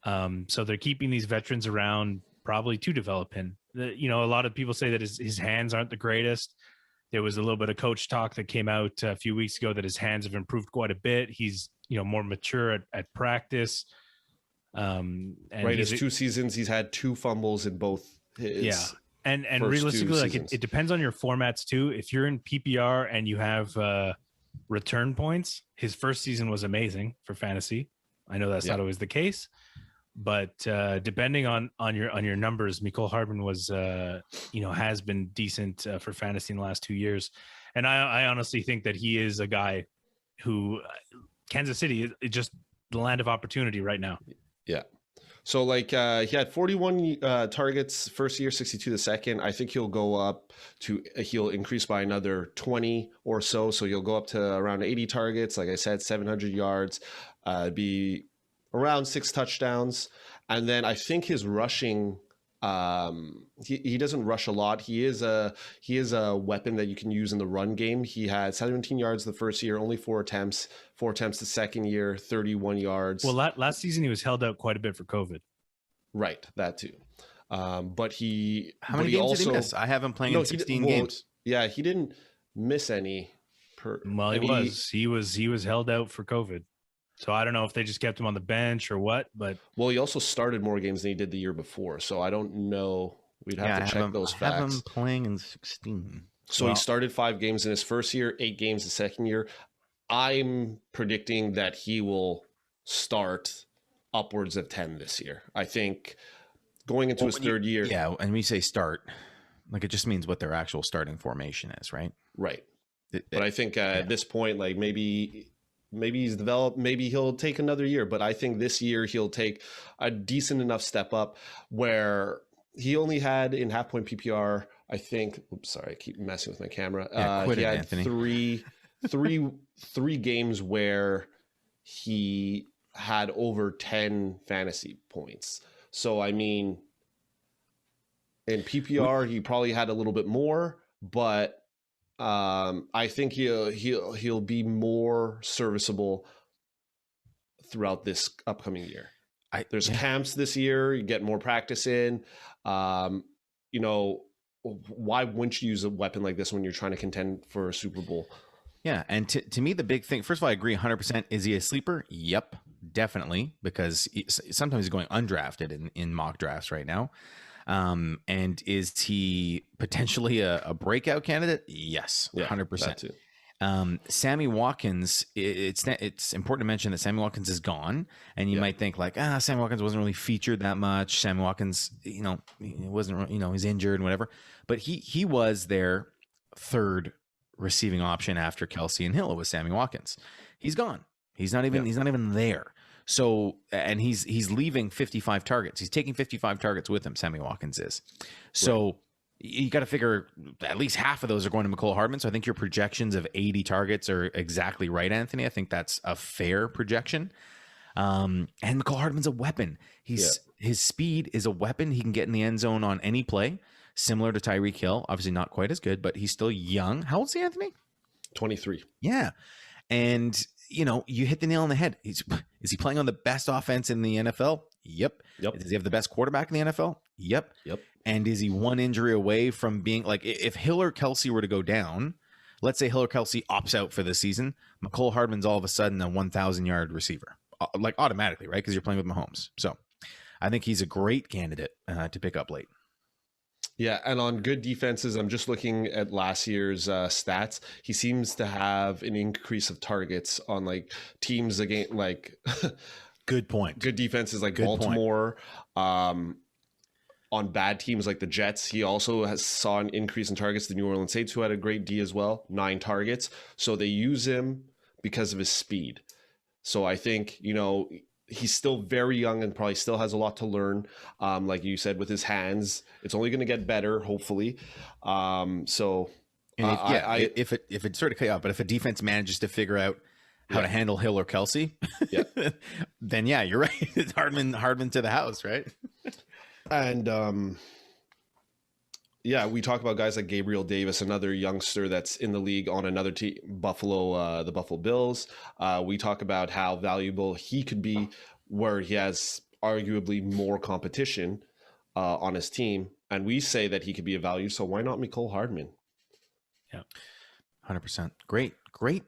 So they're keeping these veterans around probably to develop him. A lot of people say that his hands aren't the greatest. There was a little bit of coach talk that came out a few weeks ago that his hands have improved quite a bit. He's, more mature at practice. And his 2 seasons, he's had 2 fumbles in both his and realistically, like it depends on your formats too. If you're in PPR and you have return points, his first season was amazing for fantasy. I know that's not always the case, but depending on your numbers, Mecole Hardman was has been decent for fantasy in the last 2 years, and I honestly think that he is a guy who Kansas City is just the land of opportunity right now. Yeah. So he had 41 targets first year, 62 the second. I think he'll increase by another 20 or so. So you'll go up to around 80 targets. Like I said, 700 yards, be around 6 touchdowns. And then I think his rushing, he doesn't rush a lot. He is a weapon that you can use in the run game. He had 17 yards the first year, only 4 attempts the second year, 31 yards. Well, last season he was held out quite a bit for COVID. Right, that too. But how many games did he miss? I have him playing in 16 games. Yeah, he didn't miss any. He was held out for COVID. So I don't know if they just kept him on the bench or what, but he also started more games than he did the year before. So I don't know. We'd have to check those facts. I have him playing in 16. So he started 5 games in his first year, 8 games the second year. I'm predicting that he will start upwards of 10 this year. I think going into his third year. Yeah, and we say start, like it just means what their actual starting formation is, right? Right. But I think at this point, like maybe he's developed, maybe he'll take another year. But I think this year he'll take a decent enough step up where he only had in half point PPR, I think. Oops, sorry, I keep messing with my camera. He had Anthony. three games where he had over 10 fantasy points. So I mean, in PPR he probably had a little bit more, but I think he'll be more serviceable throughout this upcoming year. There's camps this year. You get more practice in. You know, why wouldn't you use a weapon like this when you're trying to contend for a Super Bowl? Yeah, and to me, the big thing, first of all, I agree 100%. Is he a sleeper? Yep, definitely, because sometimes he's going undrafted in mock drafts right now. And is he potentially a breakout candidate? Yes, 100%. Sammy Watkins, it's important to mention that Sammy Watkins is gone, and you might think like, Sammy Watkins wasn't really featured that much. Sammy Watkins, he wasn't, he's injured and whatever, but he was their third receiving option after Kelsey and Hill. It was Sammy Watkins. He's gone. He's not even there. So, and he's leaving 55 targets. He's taking 55 targets with him. Sammy Watkins is. So you got to figure at least half of those are going to Mecole Hardman. So I think your projections of 80 targets are exactly right, Anthony. I think that's a fair projection. And Mecole Hardman's a weapon. His speed is a weapon. He can get in the end zone on any play, similar to Tyreek Hill. Obviously not quite as good, but he's still young. How old is he, Anthony? 23. Yeah. And you hit the nail on the head. Is he playing on the best offense in the NFL? Yep. Does he have the best quarterback in the NFL? Yep. And is he one injury away from being like, if Hill or Kelsey were to go down, let's say Hill or Kelsey opts out for this season, Mecole Hardman's all of a sudden a 1,000-yard receiver, like automatically, right? Because you're playing with Mahomes. So I think he's a great candidate to pick up late. Yeah, and on good defenses, I'm just looking at last year's stats. He seems to have an increase of targets on like teams against like good point. Good defenses like Baltimore. On bad teams like the Jets, he also saw an increase in targets. The New Orleans Saints, who had a great D as well, 9 targets. So they use him because of his speed. So I think, he's still very young and probably still has a lot to learn. Like you said, with his hands, it's only going to get better, hopefully. If it sort of cut out, but if a defense manages to figure out how to handle Hill or Kelsey, then you're right. It's Hardman to the house, right? And we talk about guys like Gabriel Davis, another youngster that's in the league on another team, the Buffalo Bills. We talk about how valuable he could be where he has arguably more competition on his team. And we say that he could be a value. So why not Mecole Hardman? Yeah, 100%. Great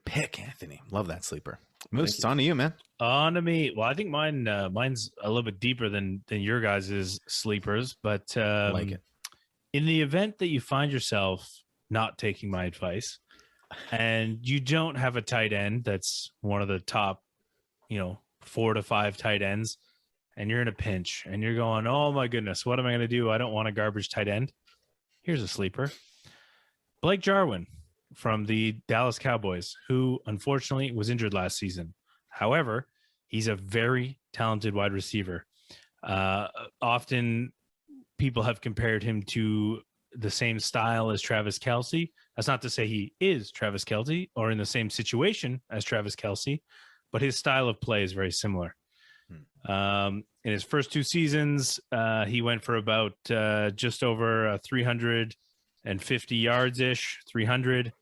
pick, Anthony. Love that sleeper. Moose, it's on to you, man. On to me. Well, I think mine's a little bit deeper than your guys' sleepers, but I like it. In the event that you find yourself not taking my advice and you don't have a tight end that's one of the top, 4 to 5 tight ends, and you're in a pinch and you're going, oh my goodness, what am I going to do? I don't want a garbage tight end. Here's a sleeper. Blake Jarwin from the Dallas Cowboys, who unfortunately was injured last season. However, he's a very talented wide receiver. Often people have compared him to the same style as Travis Kelce. That's not to say he is Travis Kelce or in the same situation as Travis Kelce, but his style of play is very similar. In his first 2 seasons, he went for about just over 350 yards-ish, 300,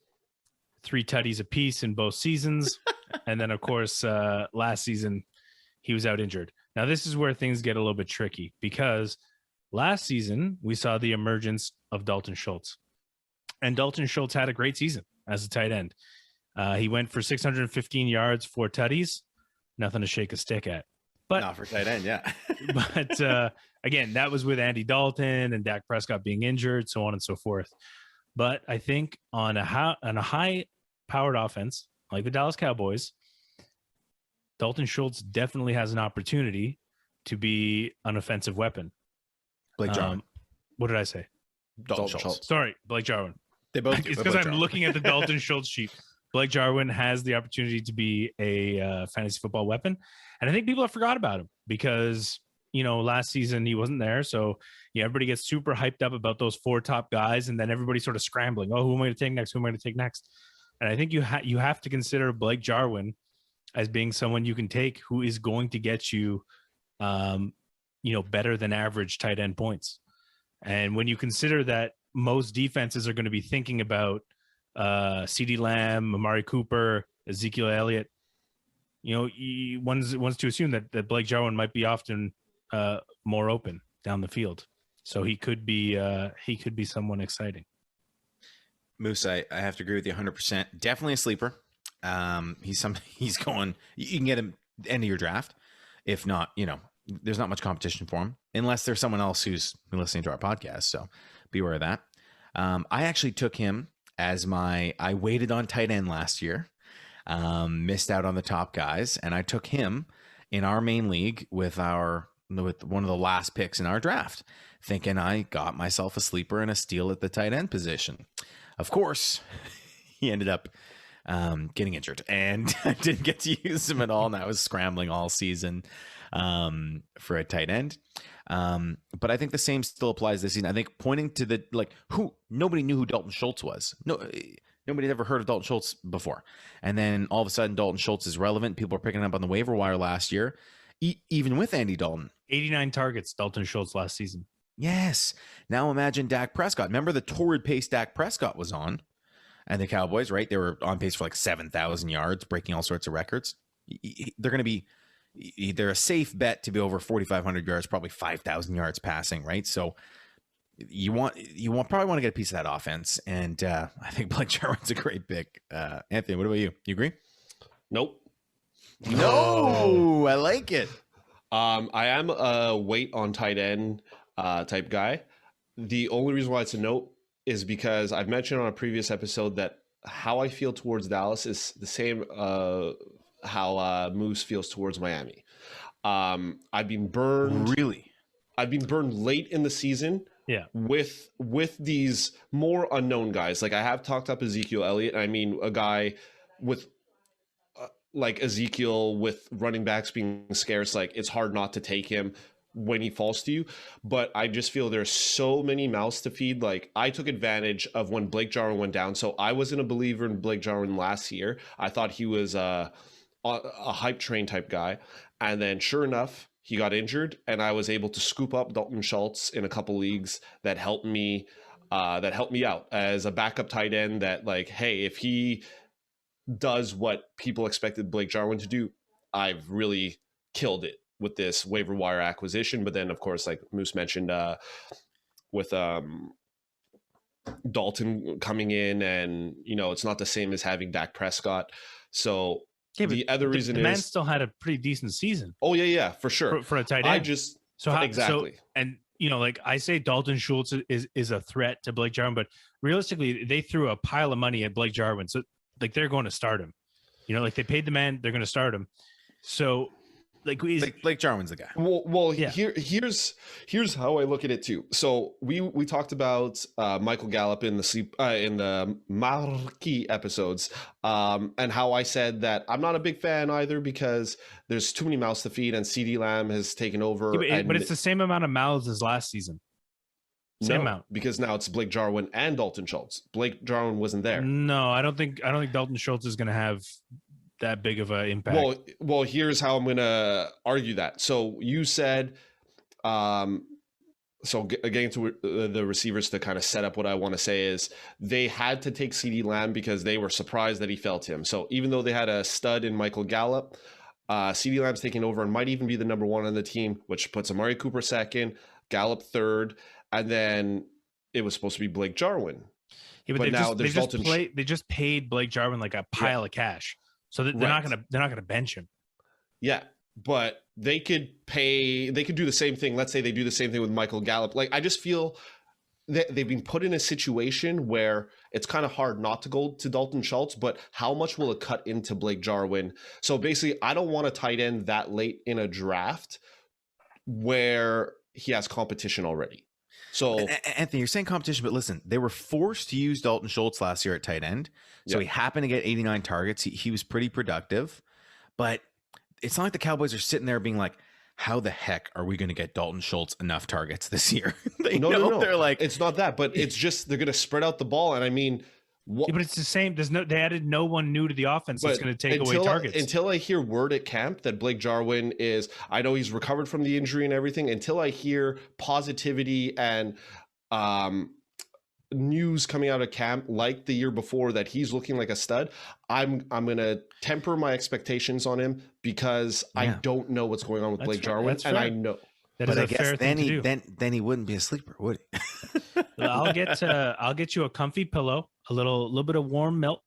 3 tutties apiece in both seasons. And then, of course, last season, he was out injured. Now, this is where things get a little bit tricky because last season, we saw the emergence of Dalton Schultz. And Dalton Schultz had a great season as a tight end. He went for 615 yards, 4 tutties. Nothing to shake a stick at. But not for tight end, yeah. But again, that was with Andy Dalton and Dak Prescott being injured, so on and so forth. But I think on a high-powered offense like the Dallas Cowboys, Dalton Schultz definitely has an opportunity to be an offensive weapon. Blake Jarwin. What did I say? Dalton Schultz. Sorry, Blake Jarwin. They both do. It's but because Blake I'm Jarwin. looking at the Dalton Schultz sheet. Blake Jarwin has the opportunity to be a fantasy football weapon. And I think people have forgot about him because, last season he wasn't there. So everybody gets super hyped up about those 4 top guys. And then everybody's sort of scrambling. Oh, who am I going to take next? Who am I going to take next? And I think you have to consider Blake Jarwin as being someone you can take who is going to get you, better than average tight end points. And when you consider that most defenses are going to be thinking about CeeDee Lamb, Amari Cooper, Ezekiel Elliott, one's to assume that Blake Jarwin might be often more open down the field. So he could be someone exciting. Moose, I have to agree with you 100%. Definitely a sleeper. He's going. You can get him at the end of your draft. If not, there's not much competition for him unless there's someone else who's been listening to our podcast. So be aware of that. I actually took him as I waited on tight end last year, missed out on the top guys, and I took him in our main league with one of the last picks in our draft, thinking I got myself a sleeper and a steal at the tight end position. Of course, he ended up getting injured and I didn't get to use him at all. And I was scrambling all season for a tight end. But I think the same still applies this season. I think pointing to nobody knew who Dalton Schultz was. Nobody had ever heard of Dalton Schultz before. And then all of a sudden Dalton Schultz is relevant. People are picking him up on the waiver wire last year, even with Andy Dalton. 89 targets, Dalton Schultz last season. Yes. Now imagine Dak Prescott. Remember the torrid pace Dak Prescott was on? And the Cowboys, right? They were on pace for 7,000 yards, breaking all sorts of records. They're going to be, they're a safe bet to be over 4,500 yards, probably 5,000 yards passing, right? So you probably want to get a piece of that offense. And I think Blake Jarwin's a great pick. Anthony, what about you? You agree? Nope. No, I like it. I am a wait on tight end type guy. The only reason why it's a note is because I've mentioned on a previous episode that how I feel towards Dallas is the same how Moose feels towards Miami. I've been burned. Really? I've been burned late in the season. Yeah. With these more unknown guys. I have talked up Ezekiel Elliott. I mean, a guy with like Ezekiel with running backs being scarce, it's hard not to take him when he falls to you. But I just feel there's so many mouths to feed. I took advantage of when Blake Jarwin went down. So I wasn't a believer in Blake Jarwin last year. I thought he was a hype train type guy. And then sure enough, he got injured and I was able to scoop up Dalton Schultz in a couple leagues that helped me out as a backup tight end that hey, if he does what people expected Blake Jarwin to do, I've really killed it with this waiver wire acquisition. But then of course, like Moose mentioned, with Dalton coming in and, it's not the same as having Dak Prescott. So the other reason the is man still had a pretty decent season. Oh yeah, for sure. For a tight end. Exactly. And I say Dalton Schultz is a threat to Blake Jarwin, but realistically, they threw a pile of money at Blake Jarwin, so they're going to start him. They paid the man, they're going to start him. So Blake Jarwin's the guy. Well, yeah. Here's how I look at it too. So we talked about Michael Gallup in the Marquee episodes, and how I said that I'm not a big fan either because there's too many mouths to feed, and CeeDee Lamb has taken over. But it's the same amount of mouths as last season. Same amount, because now it's Blake Jarwin and Dalton Schultz. Blake Jarwin wasn't there. No, I don't think Dalton Schultz is going to have that big of an impact. Well, here's how I'm going to argue that. So you said, getting to the receivers to kind of set up what I want to say is they had to take CeeDee Lamb because they were surprised that he felt him. So even though they had a stud in Michael Gallup, CeeDee Lamb's taking over and might even be the number one on the team, which puts Amari Cooper second, Gallup third, and then it was supposed to be Blake Jarwin. Yeah, but they just paid Blake Jarwin a pile of cash. So they're not gonna bench him. Yeah, but they could do the same thing. Let's say they do the same thing with Michael Gallup. I just feel that they've been put in a situation where it's kind of hard not to go to Dalton Schultz, but how much will it cut into Blake Jarwin? So basically, I don't want a tight end that late in a draft where he has competition already. So Anthony, you're saying competition, but listen, they were forced to use Dalton Schultz last year at tight end. So he happened to get 89 targets. He was pretty productive, but it's not like the Cowboys are sitting there being like, how the heck are we going to get Dalton Schultz enough targets this year? No. They're like, it's not that, but it's just they're going to spread out the ball. And I mean, yeah, but it's the same. They added no one new to the offense that's going to take away targets. Until I hear word at camp that Blake Jarwin I know he's recovered from the injury and everything. Until I hear positivity and news coming out of camp like the year before that he's looking like a stud, I'm gonna temper my expectations on him because I don't know what's going on with Blake Jarwin, and I know. That is a fair thing to do. Then he wouldn't be a sleeper, would he? Well, I'll get you a comfy pillow, a little bit of warm milk.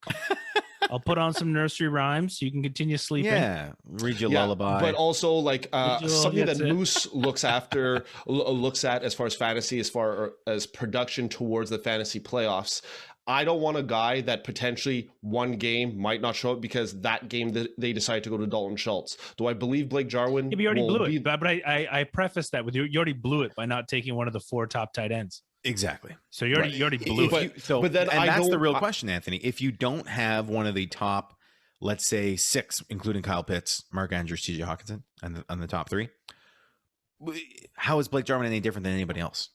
I'll put on some nursery rhymes so you can continue sleeping. Yeah, read you a lullaby. But also like something that Moose looks at as far as fantasy, as far as production towards the fantasy playoffs. I don't want a guy that potentially one game might not show up because that game that they decide to go to Dalton Schultz. Do I believe Blake Jarwin? Yeah, but you already blew it. But I prefaced that with you already blew it by not taking one of the 4 top tight ends. Exactly. So you already blew it. But that's the real question, Anthony. If you don't have one of the top, let's say 6, including Kyle Pitts, Mark Andrews, TJ Hawkinson, on the top 3, how is Blake Jarwin any different than anybody else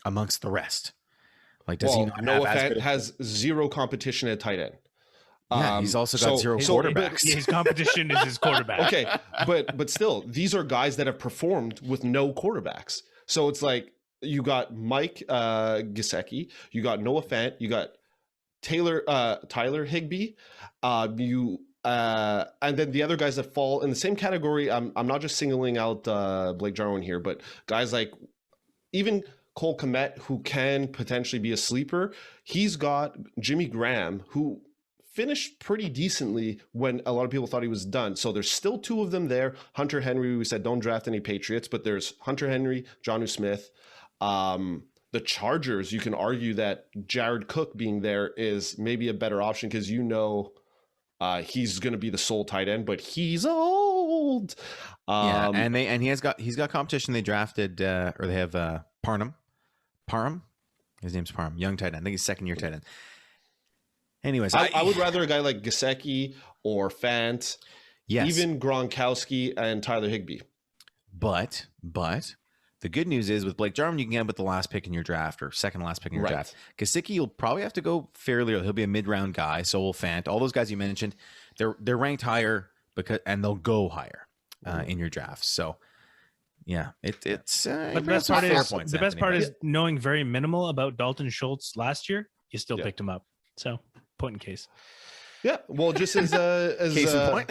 amongst the rest? Like, does he not Noah Fant has zero competition at tight end. Yeah, he's also got 0 quarterbacks. His competition is his quarterback. Okay, but still, these are guys that have performed with no quarterbacks. So it's like you got Mike Gesicki, you got Noah Fant, you got Tyler Higbee, and then the other guys that fall in the same category. I'm not just singling out Blake Jarwin here, but guys like even Cole Kmet, who can potentially be a sleeper. He's got Jimmy Graham, who finished pretty decently when a lot of people thought he was done. So there's still 2 of them there. Hunter Henry, we said don't draft any Patriots, but there's Hunter Henry, Jonnu Smith. The Chargers, you can argue that Jared Cook being there is maybe a better option because he's going to be the sole tight end, but he's old. He's got competition. They drafted or they have Parham. His name's Parham, young tight end. I think he's 2nd-year tight end. Anyways, I would rather a guy like Gesicki or Fant, even Gronkowski and Tyler Higbee. But the good news is with Blake Jarwin, you can get him with the last pick in your draft or second last pick in your draft. Gesicki, you'll probably have to go fairly early. He'll be a mid-round guy. So will Fant. All those guys you mentioned, they're ranked higher and they'll go higher in your draft. So. Yeah, it's. But the best part is knowing very minimal about Dalton Schultz last year. You still picked him up, so point in case. Yeah, well, just as case in point.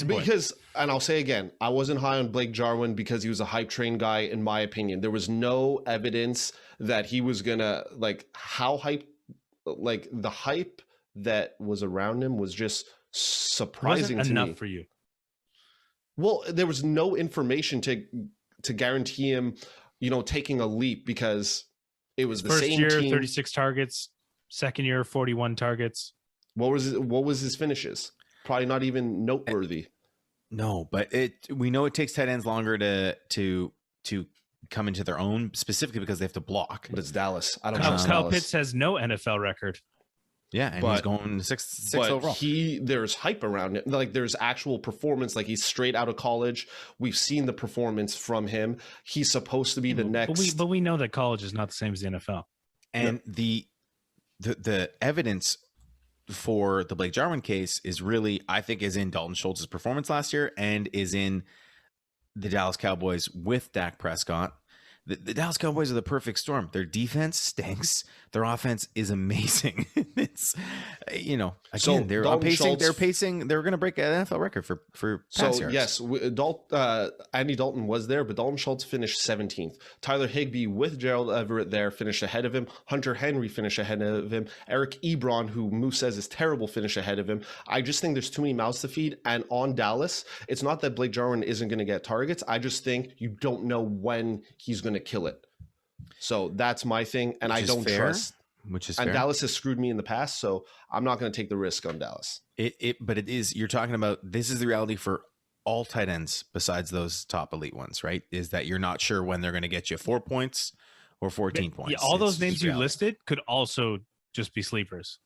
Because, and I'll say again, I wasn't high on Blake Jarwin because he was a hype train guy. In my opinion, there was no evidence that he was gonna the hype that was around him was just surprising to me. Enough for you. Well, there was no information to guarantee him, taking a leap because it was the same year, team. 36 targets, 2nd year, 41 targets. What was his finishes? Probably not even noteworthy. No, but we know it takes tight ends longer to come into their own, specifically because they have to block. But it's Dallas. I don't know. know. Kyle Pitts has no NFL record. Yeah, and he's going 6 overall. There's hype around it. Like there's actual performance. Like he's straight out of college. We've seen the performance from him. He's supposed to be the next. But we know that college is not the same as the NFL. And the evidence for the Blake Jarwin case is really, I think, is in Dalton Schultz's performance last year and is in the Dallas Cowboys with Dak Prescott. The Dallas Cowboys are the perfect storm. Their defense stinks. Their offense is amazing. It's, again, they're pacing. They're going to break an NFL record for pass yards. Yes, Andy Dalton was there, but Dalton Schultz finished 17th. Tyler Higbee with Gerald Everett there finished ahead of him. Hunter Henry finished ahead of him. Eric Ebron, who Moose says is terrible, finished ahead of him. I just think there's too many mouths to feed. And on Dallas, it's not that Blake Jarwin isn't going to get targets. I just think you don't know when he's going to kill it. So that's my thing, and I don't trust. Which is and fair. Dallas has screwed me in the past, so I'm not going to take the risk on Dallas. But it is, you're talking about, this is the reality for all tight ends besides those top elite ones, right? Is that you're not sure when they're going to get you 4 points or 14 points. Yeah, all those It's names just you reality. listed could also just be sleepers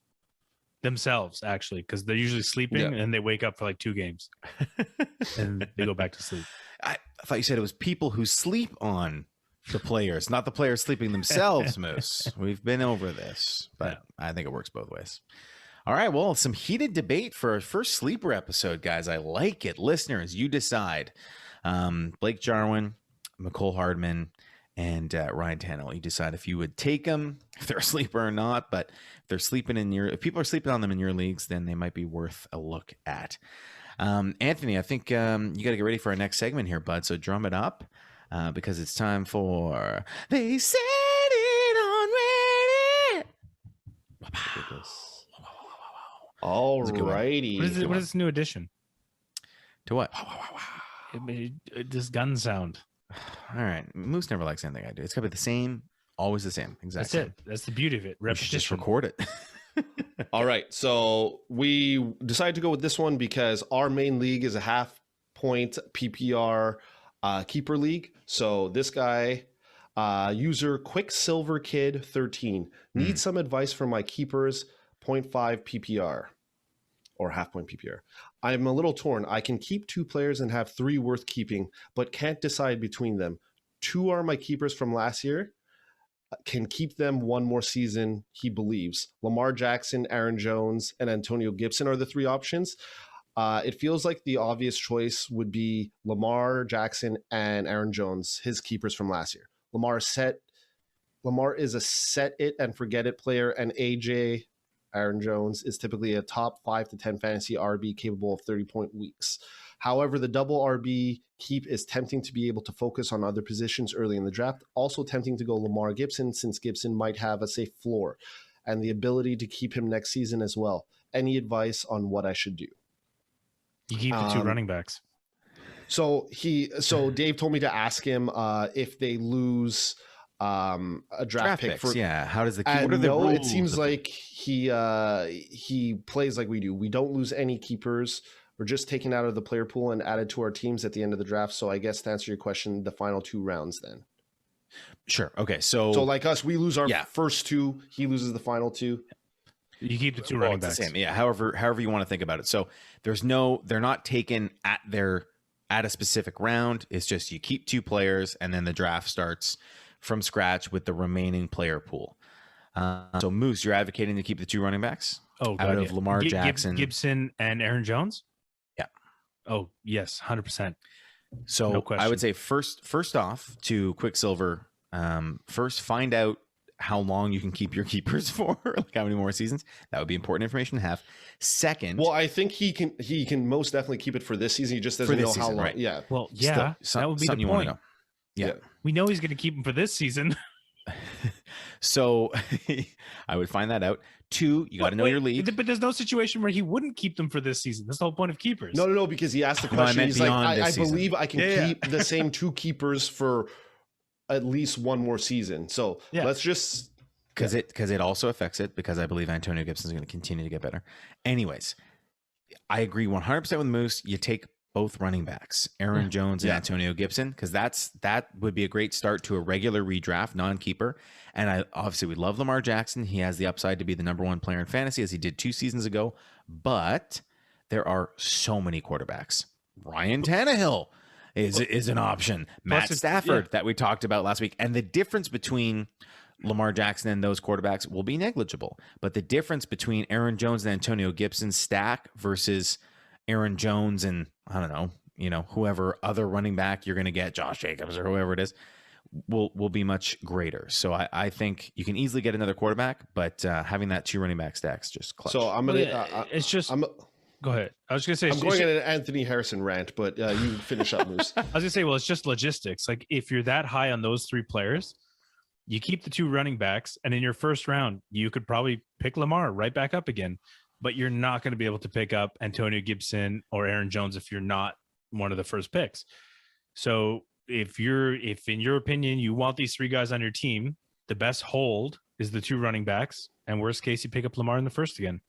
themselves, actually, because they're usually sleeping and they wake up for like 2 games and they go back to sleep. I thought you said it was people who sleep on the players, not the players sleeping themselves, Moose. We've been over this, but I think it works both ways. All right, well, some heated debate for our first sleeper episode, guys. I like it. Listeners, you decide. Blake Jarwin, Mecole Hardman, and Ryan Tannehill. You decide if you would take them, if they're a sleeper or not. But if they're sleeping if people are sleeping on them in your leagues, then they might be worth a look at. Anthony, I think you got to get ready for our next segment here, bud. So drum it up because it's time for They Said It On Reddit. All righty. What is this new addition? To what? This gun sound. All right. Moose never likes anything I do. It's got to be the same, always the same. Exactly. That's it. That's the beauty of it. We should just Repetition. record it. All right. So we decided to go with this one because our main league is a half-point PPR keeper league. So this guy, user Quicksilver Kid 13, needs some advice from my keepers, 0.5 PPR or half-point PPR. I'm a little torn. I can keep 2 players and have 3 worth keeping, but can't decide between them. 2 are my keepers from last year. Can keep them 1 more season, he believes. Lamar Jackson, Aaron Jones, and Antonio Gibson are the 3 options. It feels like the obvious choice would be Lamar Jackson and Aaron Jones, his keepers from last year. Lamar is a set it and forget it player, and AJ, Aaron Jones, is typically a top 5 to 10 fantasy RB capable of 30-point weeks. However, the double RB keep is tempting to be able to focus on other positions early in the draft. Also tempting to go Lamar Gibson, since Gibson might have a safe floor and the ability to keep him next season as well. Any advice on what I should do? You keep the 2 running backs. So Dave told me to ask him if they lose a draft pick picks. How does the what are the no, rules? it seems like he plays like we do. We don't lose any keepers. We're just taken out of the player pool and added to our teams at the end of the draft. So I guess to answer your question, the final 2 rounds then. Sure. Okay. So like us, we lose our first 2. He loses the final 2. You keep the 2 running backs. The same. Yeah. However you want to think about it. So they're not taken at a specific round. It's just you keep 2 players and then the draft starts from scratch with the remaining player pool. So Moose, you're advocating to keep the 2 running backs out of Lamar Jackson, Gibson, and Aaron Jones. Yeah. Oh yes, 100%. So No question. I would say first off to Quicksilver, first find out how long you can keep your keepers for, like how many more seasons. That would be important information to have. Second, well, I think he can most definitely keep it for this season. He just doesn't know how long. Right. Yeah. Well, yeah, that would be the point. Yeah. We know he's going to keep him for this season. So I would find that out. 2, you got to know your league. But there's no situation where he wouldn't keep them for this season. That's the whole point of keepers. No, because he asked the question. He's like, I believe I can keep the same 2 keepers for at least 1 more season. So let's just because it also affects it, because I believe Antonio Gibson is going to continue to get better. Anyways, I agree 100% with Moose. You take both running backs, Aaron Jones and Antonio Gibson, because that would be a great start to a regular redraft, non-keeper. And we love Lamar Jackson. He has the upside to be the number 1 player in fantasy, as he did 2 seasons ago. But there are so many quarterbacks. Ryan Tannehill is an option. Matt Stafford that we talked about last week. And the difference between Lamar Jackson and those quarterbacks will be negligible. But the difference between Aaron Jones and Antonio Gibson's stack versus Aaron Jones and, I don't know, whoever other running back you're going to get, Josh Jacobs or whoever it is, will be much greater. So I think you can easily get another quarterback, but having that 2 running back stacks just clutch. So I'm going to... it's just... Go ahead. I was going to say... I'm going at an Anthony Harrison rant, but you finish up, Moose. I was going to say, well, it's just logistics. Like, if you're that high on those 3 players, you keep the 2 running backs, and in your first round, you could probably pick Lamar right back up again. But you're not going to be able to pick up Antonio Gibson or Aaron Jones if you're not one of the first picks. So if in your opinion, you want these 3 guys on your team, the best hold is the 2 running backs. And worst case, you pick up Lamar in the first again.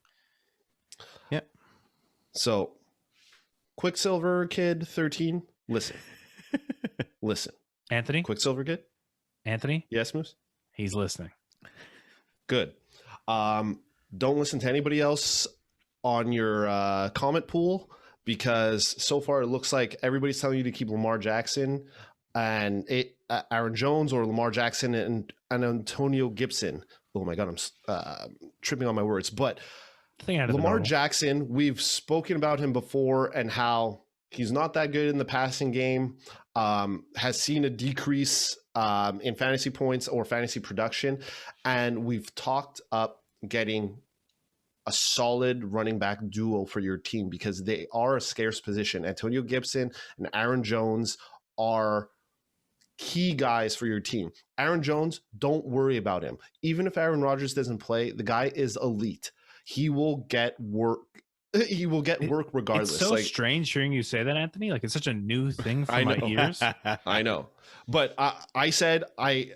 Yep. So Quicksilver Kid 13, listen. Anthony? Quicksilver Kid? Anthony? Yes, Moose? He's listening. Good. Don't listen to anybody else on your comment pool, because so far it looks like everybody's telling you to keep Lamar Jackson and Aaron Jones, or Lamar Jackson and Antonio Gibson. Oh my God, I'm tripping on my words. But Lamar Jackson, we've spoken about him before and how he's not that good in the passing game, has seen a decrease in fantasy points or fantasy production. And we've talked up getting a solid running back duo for your team, because they are a scarce position. Antonio Gibson and Aaron Jones are key guys for your team. Aaron Jones, don't worry about him. Even if Aaron Rodgers doesn't play, the guy is elite. He will get work. He will get work regardless. It's so strange hearing you say that, Anthony. Like, it's such a new thing for my ears. I know, but I said I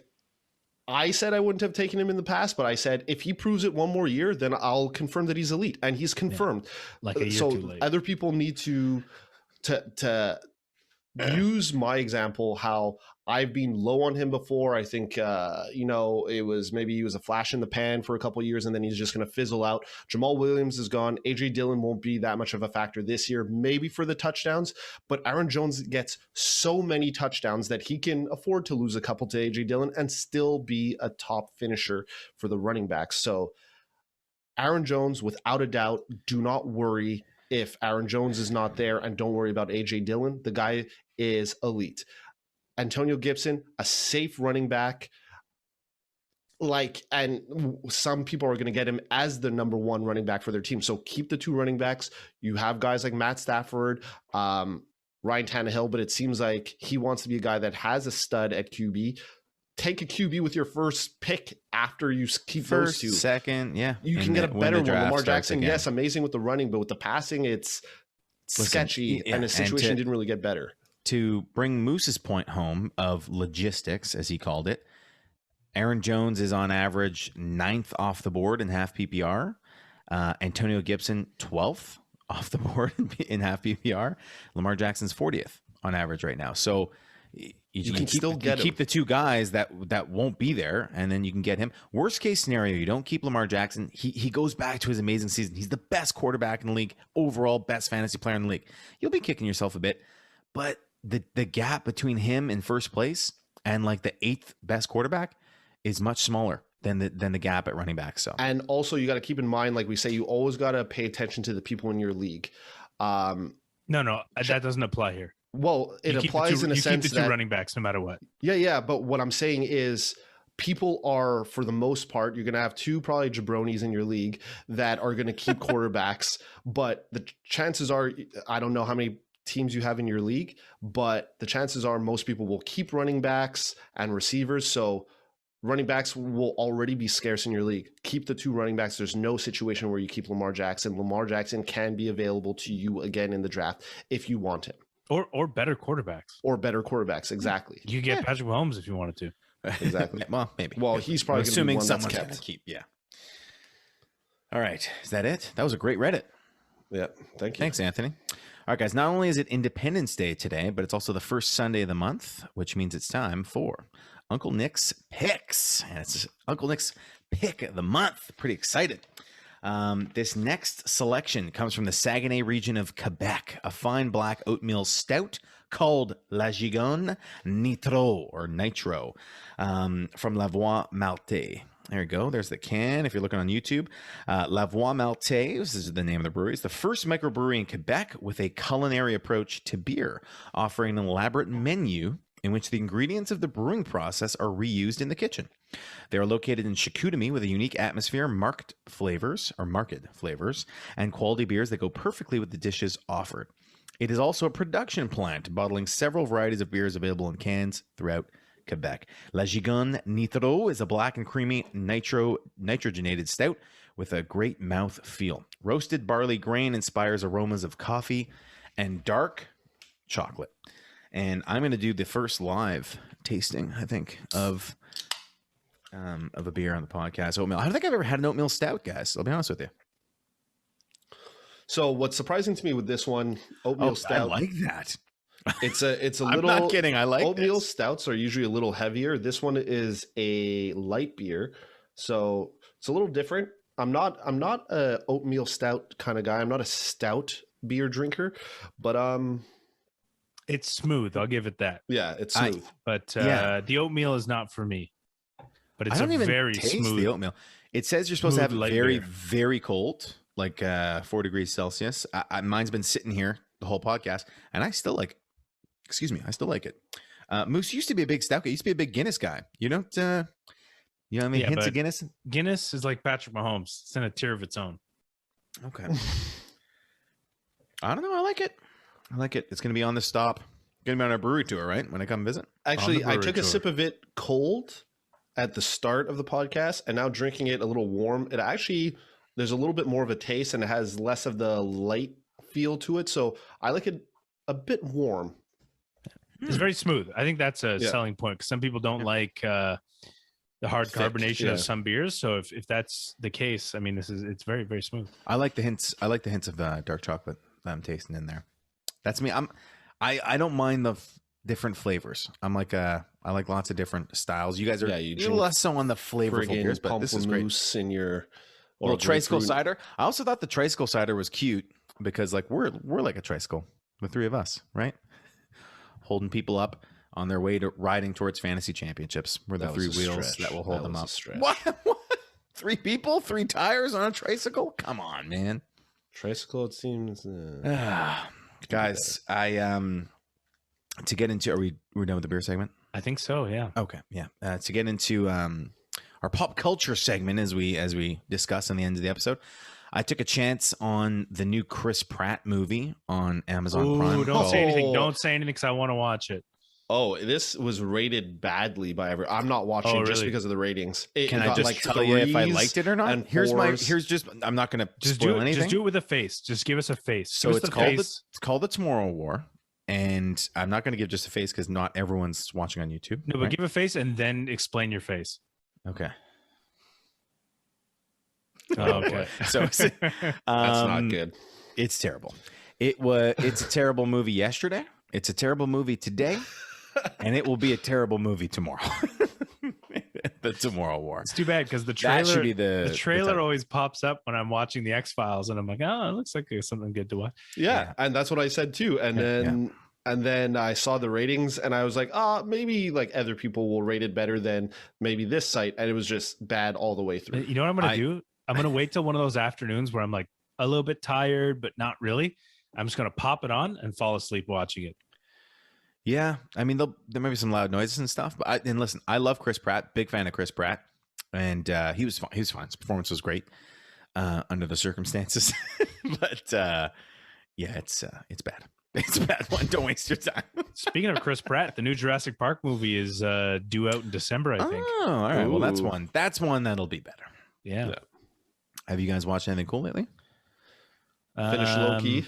wouldn't have taken him in the past, but I said if he proves it one more year, then I'll confirm that he's elite, and he's confirmed. Yeah, like a year so too late. Other people need to use my example, how I've been low on him before. I think, it was maybe he was a flash in the pan for a couple of years, and then he's just going to fizzle out. Jamal Williams is gone. A.J. Dillon won't be that much of a factor this year, maybe for the touchdowns, but Aaron Jones gets so many touchdowns that he can afford to lose a couple to A.J. Dillon and still be a top finisher for the running backs. So Aaron Jones, without a doubt, do not worry if Aaron Jones is not there, and don't worry about A.J. Dillon. The guy is elite. Antonio Gibson, a safe running back. And some people are going to get him as the number one running back for their team. So keep the two running backs. You have guys like Matt Stafford, Ryan Tannehill, but it seems like he wants to be a guy that has a stud at QB. Take a QB with your first pick after you keep First, those two. Second, yeah. You can get a better one. Lamar Jackson, yes, amazing with the running, but with the passing, it's sketchy, and the situation didn't really get better. To bring Moose's point home of logistics, as he called it, Aaron Jones is on average 9th off the board in half PPR. Antonio Gibson, 12th off the board in half PPR. Lamar Jackson's 40th on average right now. So you can still keep the two guys that won't be there, and then you can get him. Worst case scenario, you don't keep Lamar Jackson. He goes back to his amazing season. He's the best quarterback in the league, overall best fantasy player in the league. You'll be kicking yourself a bit, but the gap between him in first place and like the 8th best quarterback is much smaller than the gap at running back. So, and also you got to keep in mind, like we say, you always got to pay attention to the people in your league. No, that doesn't apply here. Well, it applies in a sense that you keep the two running backs no matter what. Yeah. But what I'm saying is, people are, for the most part, you're going to have two probably jabronis in your league that are going to keep quarterbacks. But the chances are, I don't know how many teams you have in your league, but the chances are most people will keep running backs and receivers. So running backs will already be scarce in your league. Keep the two running backs. There's no situation where you keep Lamar Jackson. Lamar Jackson can be available to you again in the draft if you want him. Or better quarterbacks. Exactly. You get Patrick Mahomes if you wanted to. Exactly. Well, maybe. Well, he's probably assuming someone's going to keep. Yeah. All right. Is that it? That was a great Reddit. Yeah. Thank you. Thanks, Anthony. All right, guys. Not only is it Independence Day today, but it's also the first Sunday of the month, which means it's time for Uncle Nick's Picks. And it's Uncle Nick's Pick of the Month. Pretty excited. This next selection comes from the Saguenay region of Quebec, a fine black oatmeal stout called La Gigonne Nitro from La Voix Maltais. There you go. There's the can if you're looking on YouTube. La Voix Maltais, this is the name of the brewery. It's the first microbrewery in Quebec with a culinary approach to beer, offering an elaborate menu in which the ingredients of the brewing process are reused in the kitchen. They are located in Chicoutimi with a unique atmosphere, marked flavors, and quality beers that go perfectly with the dishes offered. It is also a production plant, bottling several varieties of beers available in cans throughout Quebec. La Gigonne Nitro is a black and creamy nitrogenated stout with a great mouth feel. Roasted barley grain inspires aromas of coffee and dark chocolate. And I'm going to do the first live tasting, I think, of a beer on the podcast. Oatmeal. I don't think I've ever had an oatmeal stout, guys. I'll be honest with you. So what's surprising to me with this one, oatmeal stout. I like that. It's a I'm little. not kidding. I like oatmeal this. stouts are usually a little heavier. This one is a light beer, so it's a little different. I'm not a oatmeal stout kind of guy. I'm not a stout beer drinker, but It's smooth. I'll give it that. yeah, it's smooth. But Yeah. the oatmeal is not for me. But it's I don't a even very taste smooth. the oatmeal. It says you're supposed to have smooth it light very, beer. very cold, like 4 degrees Celsius. Mine's been sitting here the whole podcast, and I still like. Excuse me, I still like it. Moose used to be a big stout guy. Used to be a big Guinness guy. You don't. You know what I mean? Yeah, Hints of but- Guinness. Guinness is like Patrick Mahomes. It's in a tier of its own. Okay. I don't know. I like it. I like it. It's going to be on the stop. Going to be on our brewery tour, right? When I come visit. Actually, I brewery took a tour. sip of it cold at the start of the podcast, and now drinking it a little warm. It actually there's a little bit more of a taste, and it has less of the light feel to it. So I like it a bit warm. It's very smooth. I think that's a Yeah. selling point because some people don't like the hard Thick, carbonation yeah. of some beers. So if that's the case, I mean, it's very, very smooth. I like the hints. I like the hints of dark chocolate that I'm tasting in there. That's me. I don't mind the different flavors. I like lots of different styles. You guys are you you're drink less so on the flavorful Friggin' beers, but this is great. pamplemousse in your Little tricycle grapefruit. cider. I also thought the tricycle cider was cute because like we're like a tricycle, the three of us, right? Holding people up on their way to riding towards fantasy championships. We're the That three was a wheels stretch. that will hold That them was a up. stretch. What? 3 people, 3 tires on a tricycle? Come on, man. Tricycle, it seems. Guys, to get into, we're done with the beer segment? I think so. Yeah. Okay, yeah. To get into our pop culture segment, as we discuss in the end of the episode, I took a chance on the new Chris Pratt movie on Amazon Prime. Don't say anything. Oh. Don't say anything because I want to watch it. Oh, this was rated badly by everyone. I'm not watching just really? because of the ratings. It Can I got, just like, tell you if I 3s liked it or not? and Here's 4s. just. I'm not going to Just spoil do it. anything. Just do it with a face. Just give us a face. So Give us it's the called face. it's called The Tomorrow War, and I'm not going to give just a face because not everyone's watching on YouTube. No, but right? give a face and then explain your face. Okay. Oh, okay. So That's not good. It's terrible. It's a terrible movie yesterday. It's a terrible movie today, and it will be a terrible movie tomorrow. The Tomorrow War. It's too bad because the That trailer, should be the trailer title. always pops up when I'm watching the X-Files, and I'm like, oh, it looks like there's something good to watch. Yeah, and that's what I said too. And then I saw the ratings, and I was like, maybe like other people will rate it better than maybe this site, and it was just bad all the way through. You know what I'm gonna do? I'm gonna wait till one of those afternoons where I'm like a little bit tired, but not really. I'm just gonna pop it on and fall asleep watching it. Yeah, I mean, there may be some loud noises and stuff, but and listen, I love Chris Pratt, big fan of Chris Pratt, and he was fine. His performance was great under the circumstances, but yeah, it's bad. It's a bad one. Don't waste your time. Speaking of Chris Pratt, the new Jurassic Park movie is due out in December, I think. Oh, all right. Well, that's Ooh. one. That's one that'll be better. Yeah. Have you guys watched anything cool lately? Finish Loki.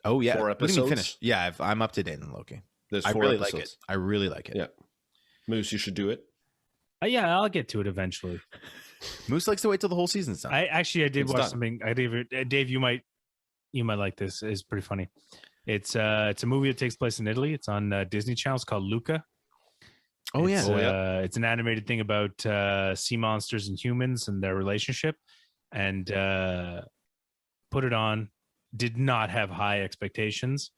Oh yeah, 4 What do you mean episodes? finished? Yeah, I'm up to date on Loki. There's I 4 really episodes. like it. I really like it. Yeah. Moose, you should do it. Yeah, I'll get to it eventually. Moose likes to wait till the whole season's done. I did It's watch done. something. Dave, you might like this. It's pretty funny. It's a movie that takes place in Italy. It's on Disney Channel. It's called Luca. Oh yeah. It's, it's an animated thing about sea monsters and humans and their relationship. And put it on. Did not have high expectations,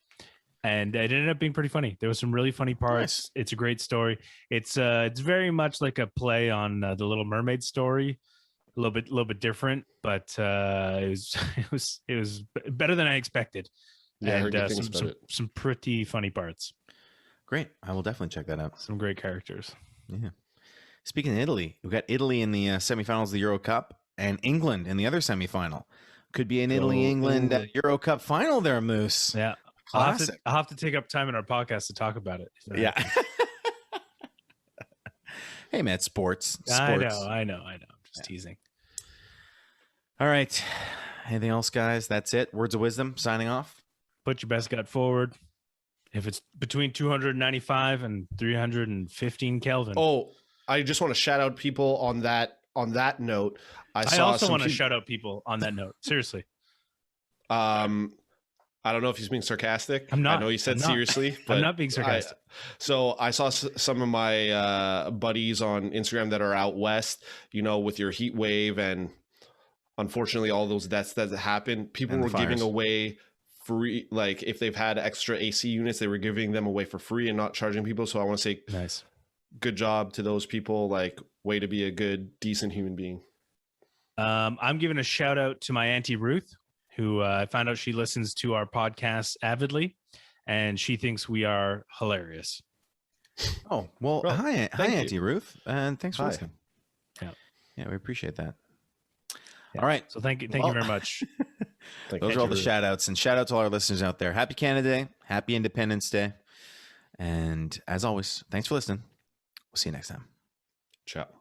and it ended up being pretty funny. There was some really funny parts. Nice. It's a great story. It's very much like a play on the Little Mermaid story, a little bit different, but it was better than I expected. Yeah, I heard and good things about it. some pretty funny parts. Great. I will definitely check that out. Some great characters. Yeah. Speaking of Italy, we've got Italy in the semifinals of the Euro Cup and England in the other semifinal. Could be an Italy-England Euro Cup final there, Moose. Yeah. Classic. I'll have to take up time in our podcast to talk about it. Yeah. Hey, man, sports. I know. I'm just teasing. All right. Anything else, guys? That's it. Words of wisdom, signing off. Put your best gut forward. If it's between 295 and 315 Kelvin. Oh, I just want to shout out people on that note. I I also some want to peop- shout out people on that note. Seriously. I don't know if he's being sarcastic. I'm not. I know you said I'm not. seriously, but I'm not being sarcastic. So I saw some of my buddies on Instagram that are out west, with your heat wave and unfortunately all those deaths that happened. People And the were giving fires. away free, like if they've had extra AC units, they were giving them away for free and not charging people. So I want to say Nice. good job to those people. Like, way to be a good, decent human being. I'm giving a shout out to my Auntie Ruth, who I found out she listens to our podcast avidly, and she thinks we are hilarious. Oh, well, Bro, hi, thank you. Auntie Ruth, and thanks for Hi. listening. Yeah, we appreciate that. Yeah. All right. So thank you Well- very much. Those are all the shout outs, and shout out to all our listeners out there. Happy Canada Day. Happy Independence Day. And as always, thanks for listening. We'll see you next time. Ciao.